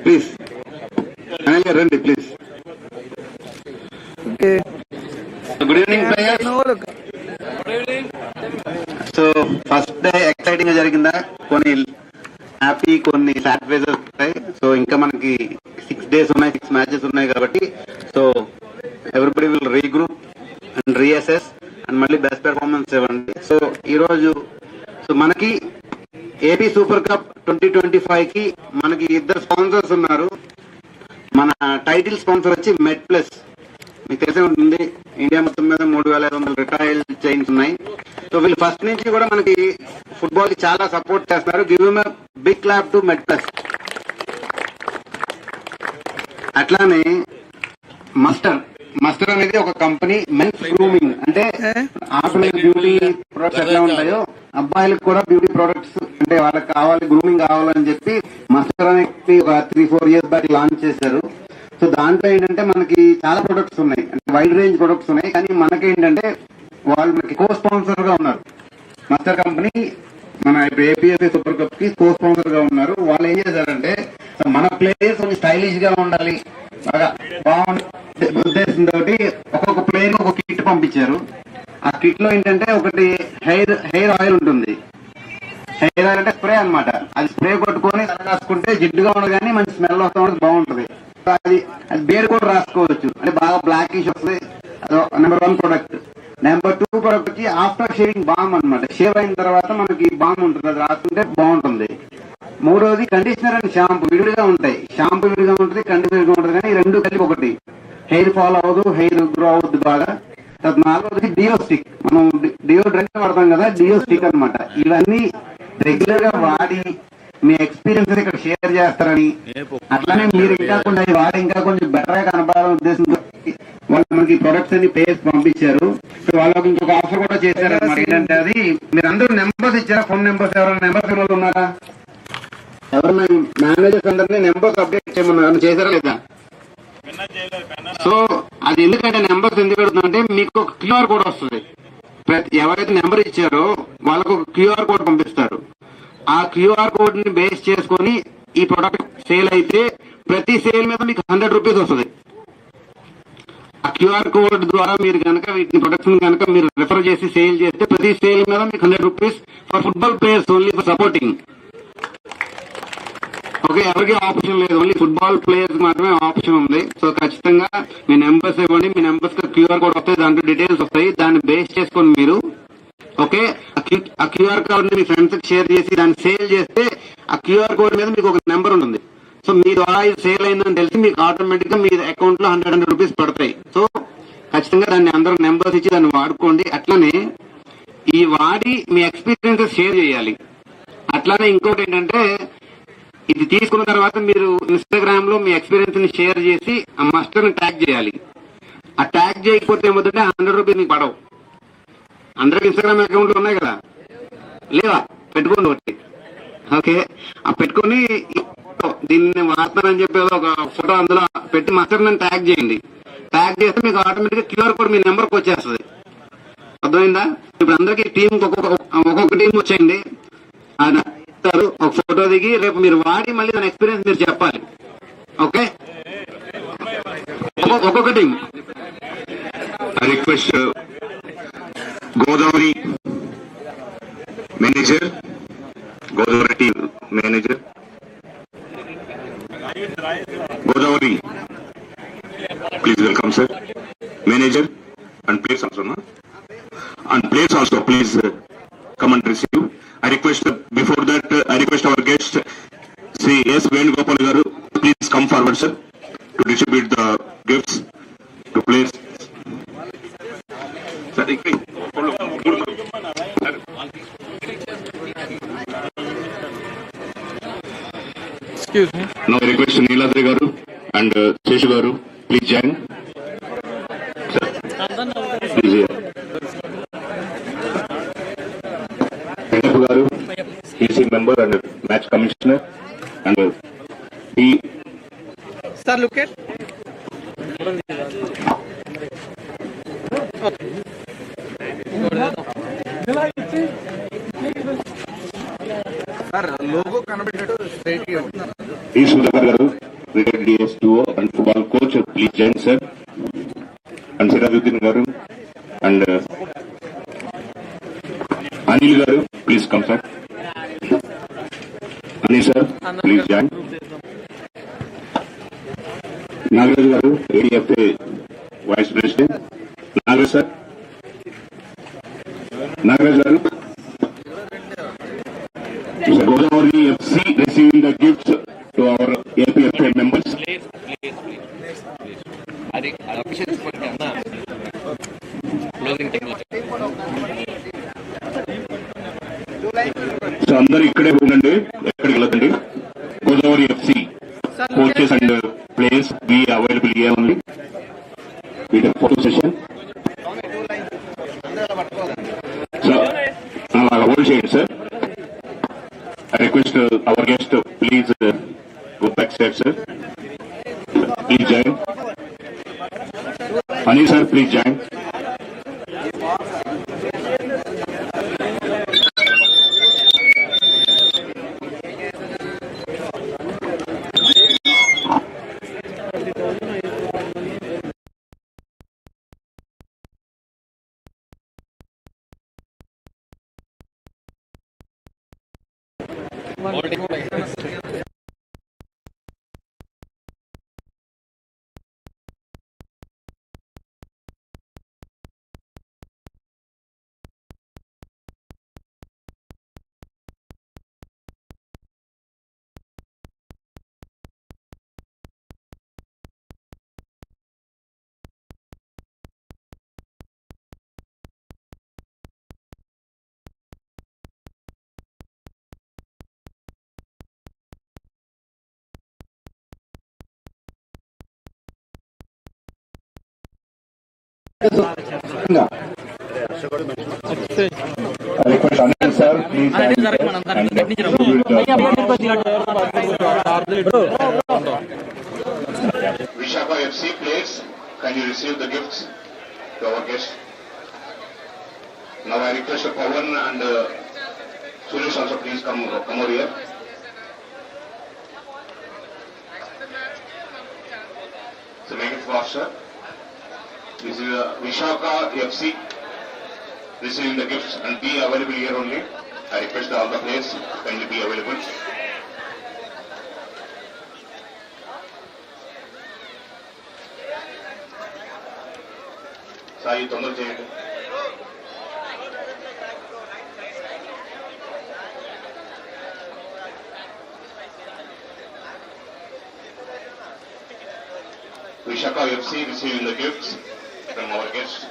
Please. Manager రండి please. Okay. Good evening players. So first day exciting గా జరిగిందా? కొన్ని happy, కొన్ని sad phases ఉంటాయి. So ఇంకా మనకి 6 days ఉన్నాయి, 6 matches ఉన్నాయి కాబట్టి so everybody will regroup and reassess and మళ్ళీ బెస్ట్ పెర్ఫార్మెన్స్ ఇవ్వండి. సో ఈ రోజు సో మనకి ఏపీ సూపర్ కప్ 2025 కి మనకి 2 స్పాన్సర్స్ ఉన్నారు. మన టైటిల్ స్పాన్సర్ వచ్చి మెడ్ ప్లస్, మీకు తెలిసే ఉంటుంది. ఇండియా మొత్తం మీద 3500 రిటైల్ చైన్స్ ఉన్నాయి. సో వీళ్ళు ఫస్ట్ నుంచి కూడా మనకి ఫుట్బాల్ కి చాలా సపోర్ట్ చేస్తున్నారు. Give him a big clap to Med Plus. అట్లానే మస్టర్ అనేది ఒక కంపెనీ, మెన్స్ గ్రూమింగ్ అంటే ఆడపిల్లకి బ్యూటీ ప్రొడక్ట్స్ ఎట్లా ఉంటాయో అబ్బాయిలకు కూడా బ్యూటీ ప్రొడక్ట్స్ అంటే వాళ్ళకి కావాలి, గ్రూమింగ్ కావాలని చెప్పి మస్టర్ అనేది ఒక 3-4 years బ్యాక్ లాంచ్ చేశారు. సో దాంట్లో ఏంటంటే మనకి చాలా ప్రొడక్ట్స్ ఉన్నాయి, అంటే వైడ్ రేంజ్ ప్రొడక్ట్స్ ఉన్నాయి. కానీ మనకేంటంటే వాళ్ళు మనకి కో స్పాన్సర్ గా ఉన్నారు. మస్టర్ కంపెనీ మన ఇప్పుడు APFA సూపర్ కప్ కి కో స్పాన్సర్ గా ఉన్నారు. వాళ్ళు ఏం చేశారంటే మన ప్లేయర్స్ కొంచెం స్టైలిష్ గా ఉండాలి, బాగా బాగుండే ఉద్దేశంతో ఒక్కొక్క ప్లేయర్ ఒక కిట్ పంపించారు. ఆ కిట్ లో ఏంటంటే ఒకటి హెయిర్ ఆయిల్ ఉంటుంది. హెయిర్ ఆయిల్ అంటే స్ప్రే అన్నమాట. అది స్ప్రే కొట్టుకొని రాసుకుంటే జిడ్డుగా ఉండదు కానీ మంచి స్మెల్ వస్తూ ఉంటుంది, బాగుంటుంది. అది బేర్ కూడా రాసుకోవచ్చు, అంటే బాగా బ్లాకిష్ వస్తుంది. Number 1 product. నెంబర్ 2 ప్రొడక్ట్ వచ్చి ఆఫ్టర్ షేవింగ్ బామ్ అన్నమాట. షేవ్ అయిన తర్వాత మనకి బామ్ ఉంటుంది, అది రాసుకుంటే బాగుంటుంది. 3వది కండిషనర్ అండ్ షాంపూ. విడిగా ఉంటాయి, షాంపూ విడిగా ఉంటుంది, కండిషనర్ విడిగా ఉంటుంది. కానీ ఈ 2 కలిపి ఒకటి. హెయిర్ ఫాల్ అవ్వదు, హెయిర్ గ్రో అవుద్ది బాగా. 4వది డియో స్టిక్. మనం డియోడ్రెంట్ వాడతాం కదా, డియో స్టిక్ అనమాట. ఇవన్నీ రెగ్యులర్ గా వాడి మీ ఎక్స్పీరియన్స్ ఇక్కడ షేర్ చేస్తారని, అట్లానే మీరు ఇంకా కొంచెం వాడి ఇంకా కొంచెం బెటర్ గా కనపడాలని ఉద్దేశంతో వాళ్ళు మనకి ప్రొడక్ట్స్ అన్ని పేజ్ పంపించారు. సో వాళ్ళకి ఇంకొక ఆఫర్ కూడా చేశారు అనమాట. ఏంటంటే అది మీరు అందరూ నెంబర్స్ ఇచ్చారా? ఫోన్ నెంబర్స్ ఎవరైనా నెంబర్స్ ఉన్నారా? ఎవరైనా మేనేజర్స్ అందరినీ నెంబర్స్ అప్డేట్ చేయమన్నారు, చేశారా లేదా? సో అది ఎందుకంటే నెంబర్స్ ఎందుకు పెడుతుందంటే మీకు ఒక QR కోడ్ వస్తుంది. ఎవరైతే నెంబర్ ఇచ్చారో వాళ్ళకు ఒక QR కోడ్ పంపిస్తారు. ఆ QR కోడ్ ని బేస్ చేసుకొని ఈ ప్రొడక్ట్ సేల్ అయితే ప్రతి సేల్ మీద మీకు 100 రూపీస్ వస్తుంది. ఆ QR కోడ్ ద్వారా మీరు కనుక వీటిని ప్రొడక్ట్స్ కనుక మీరు రిఫర్ చేసి సేల్ చేస్తే ప్రతి సేల్ మీద మీకు 100 rupees for football players only for supporting. Okay, ఎవరికి ఆప్షన్ లేదు, ఓన్లీ ఫుట్బాల్ ప్లేయర్స్ మాత్రమే ఆప్షన్ ఉంది. సో ఖచ్చితంగా మీ నెంబర్స్ ఇవ్వండి. మీ నెంబర్స్ QR కోడ్ వస్తాయి, దాంట్లో డీటెయిల్స్ వస్తాయి. దాన్ని బేస్ చేసుకొని మీరు ఓకే ఆ QR కోడ్ ని మీ ఫ్రెండ్స్ కి షేర్ చేసి దాన్ని సేల్ చేస్తే ఆ QR కోడ్ మీద మీకు ఒక నెంబర్ ఉంటుంది. సో మీ ద్వారా ఇది సేల్ అయిందని తెలిసి మీకు ఆటోమేటిక్ గా మీ అకౌంట్ లో 100 రూపీస్ పడతాయి. సో ఖచ్చితంగా దాన్ని అందరూ నెంబర్స్ ఇచ్చి దాన్ని వాడుకోండి. అట్లనే ఈ వాడి మీ ఎక్స్పీరియన్సెస్ షేర్ చేయాలి. అట్లానే ఇంకోటి ఏంటంటే ఇది తీసుకున్న తర్వాత మీరు ఇన్స్టాగ్రామ్ లో మీ ఎక్స్పీరియన్స్ ని షేర్ చేసి ఆ మాస్టర్ ని ట్యాగ్ చేయాలి. ఆ ట్యాగ్ చేయకపోతే ఏమవుతుంటే 100 రూపీస్ మీకు పడవు. అందరికి ఇన్స్టాగ్రామ్ అకౌంట్లు ఉన్నాయి కదా, లేవా? పెట్టుకోండి ఒకటి. ఓకే, ఆ పెట్టుకుని దీన్ని వాడతానని చెప్పి ఒక ఫోటో అందులో పెట్టి మాస్టర్ ని ట్యాగ్ చేయండి. ట్యాగ్ చేస్తే మీకు ఆటోమేటిక్ గా క్యూఆర్ కోడ్ మీ నెంబర్కి వచ్చేస్తుంది. అర్థమైందా? ఇప్పుడు అందరికి టీం ఒక్కొక్క టీం వచ్చేయండి. ఆయన ఒక ఫోటో దిగి రేపు మీరు వాడి మళ్ళీ దాని ఎక్స్పీరియన్స్ మీరు చెప్పాలి. ఓకే, ఒక్కొక్క team. I request Godavari manager, Godavari team manager, Godavari, please welcome sir. Manager and players also, no? And players also, please come and receive. I request before that I request our guest Sri S. Venugopal garu, please come forward sir to distribute the gifts to players. Sir, excuse me. now I request Neeladri garu and Sheshu garu, please join. Sir, please here. Ananthapuram garu, he is a member and match commissioner, and he. Sir, look at. Sir, logo కనబెట్టాడు straight గా. He is Visakha garu, retired DS2 and football coach, please join sir. And Sirajuddin garu and Anil garu, please come sir. Anil sir, please join. Nagaraj garu, APFA vice president. Nagaraj sir. Nagaraj garu. Mr. Godavari FC receiving the gifts to our APFA members. Please. అది officials పట్టుకున్నా closing time లో. So అందరూ ఇక్కడే ఉండండి, ఎక్కడికి వెళ్ళకండి. Godavari FC coaches and players be available here only with photo session. So hold చేయండి sir. I request our guest to please go backstage, sir. Please join. Anil sir, please join. I request Anil sir, please. Visakha FC players, can you receive the gifts to our guests? Now I request Pawan and Suresh also please come over here. So make it faster. This is Visakha FC receiving the gifts and be available here only. I request all the players kindly be available. Sai tondar cheyandi. Visakha FC receiving the gifts from our guests.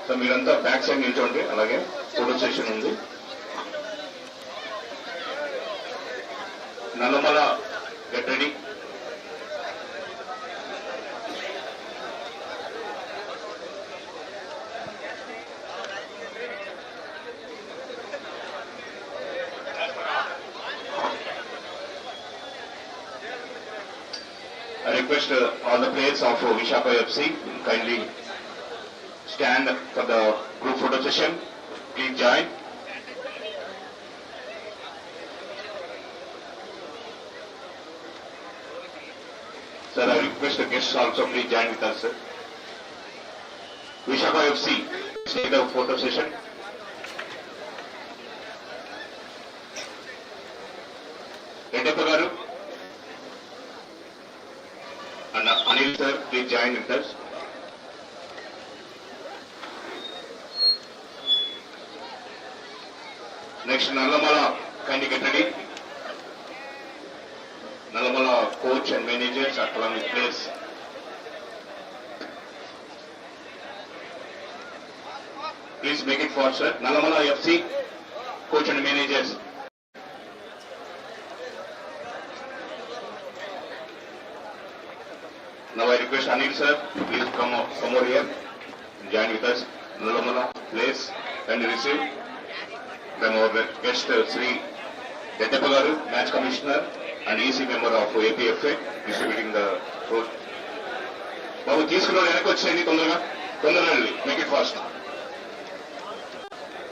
So మీరంతా back side నిల్చోండి, అలాగే photo session ఉంది. Nallamala get ready. I request all the players of Visakha FC kindly stand for the group photo session. Please join. Sir, I request the guests also please join with us. Sir. Visakha FC, take the photo session. Reddappa garu and Anil sir, please join with us. Next, Nallamala, kindly get ready. Nallamala coach and managers are along with players. Please make it fast, sir. Nallamala FC, coach and managers. Now I request Anil sir, please come over here, join with us. Nallamala players and receive. Then our guest Sri Reddappa garu, match commissioner and EC member of APFA, distributing the food. Babu తీసుకున్న వెనక్కి వచ్చేయండి, తొందరగా make it fast.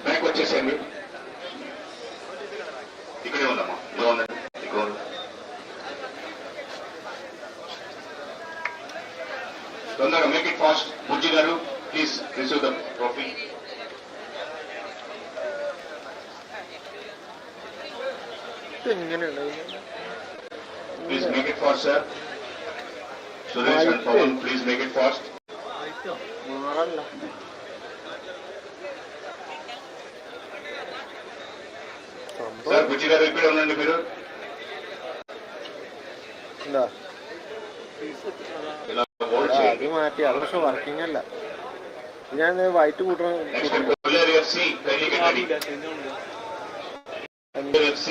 వెనక్కి వచ్చేసేయండి. ఇక్కడే ఉందమ్మా, ఇలా ఉండండి, ఇక్కడ ఉండండి. తొందరగా make it fast. Bujji garu please receive the trophy. Please make it fast, sir. Suresh and Pawan, please make it fast. Sir, Bujji garu ikkade unandi meeru. Ila hold cheyandi. working alla. ഞാൻ വൈറ്റ് കൂട്ടണം. Next, Kolar FC, kindly get ready. Kolar FC.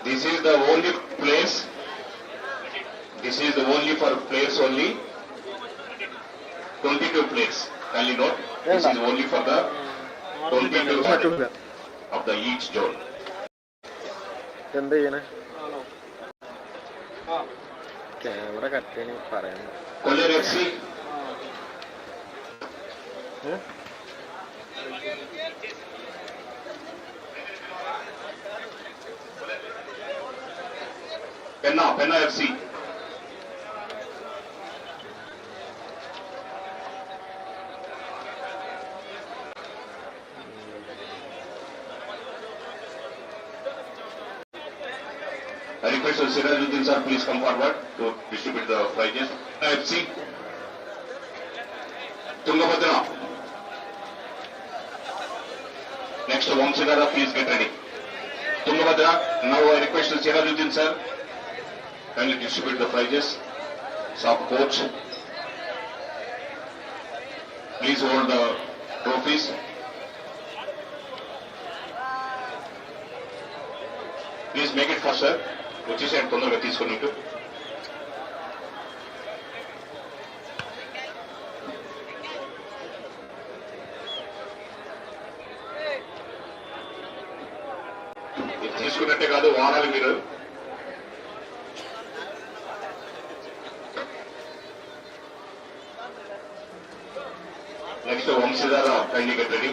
This is the only place. This is the only for players only. 22 players. Kindly note. This is only for the 22 of the each zone. എന്താ ചെയ്യണേ? Camera cut ചെയ്യാൻ പറയാം. Kolar FC. Penna FC. I request Sirajuddin sir, please come forward to distribute the prizes. FC. Tungabhadra. Next, Vamsadhara, please get ready. Tungabhadra. Now I request Sirajuddin sir, kindly distribute the prizes. Sub coach, please hold the trophies. Please make it fast, sir. వచ్చేసి తొందరగా తీసుకొని తీసుకున్నట్టే కాదు, వాడాలి మీరు. Next, Vamsadhara, kindly get ready,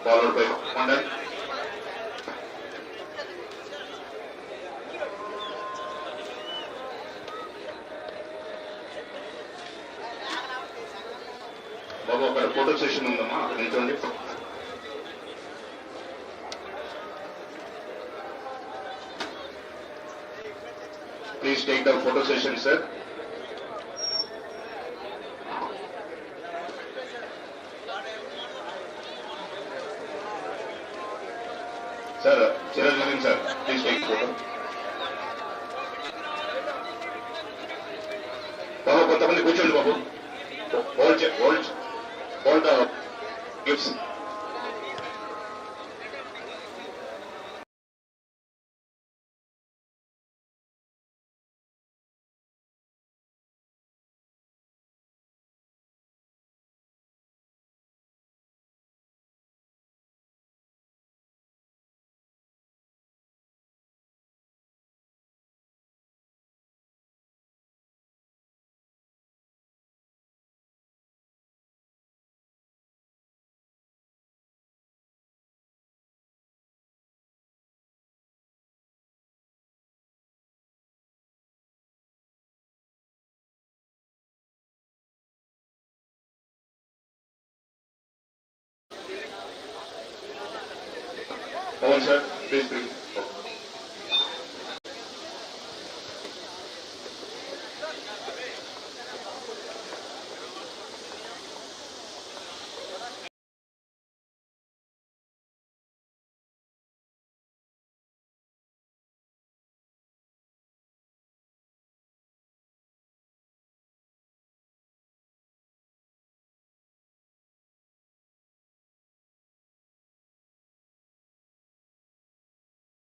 followed by Mandan. బాబు అక్కడ photo session ఉందమ్మా, అక్కడ నిల్చోండి. please take the photo session, sir. Sir, Chiranjeev sir, please take photo. Babu, kontamandi కూర్చోండి బాబు. Hold the gifts. Pawan sir, please bring.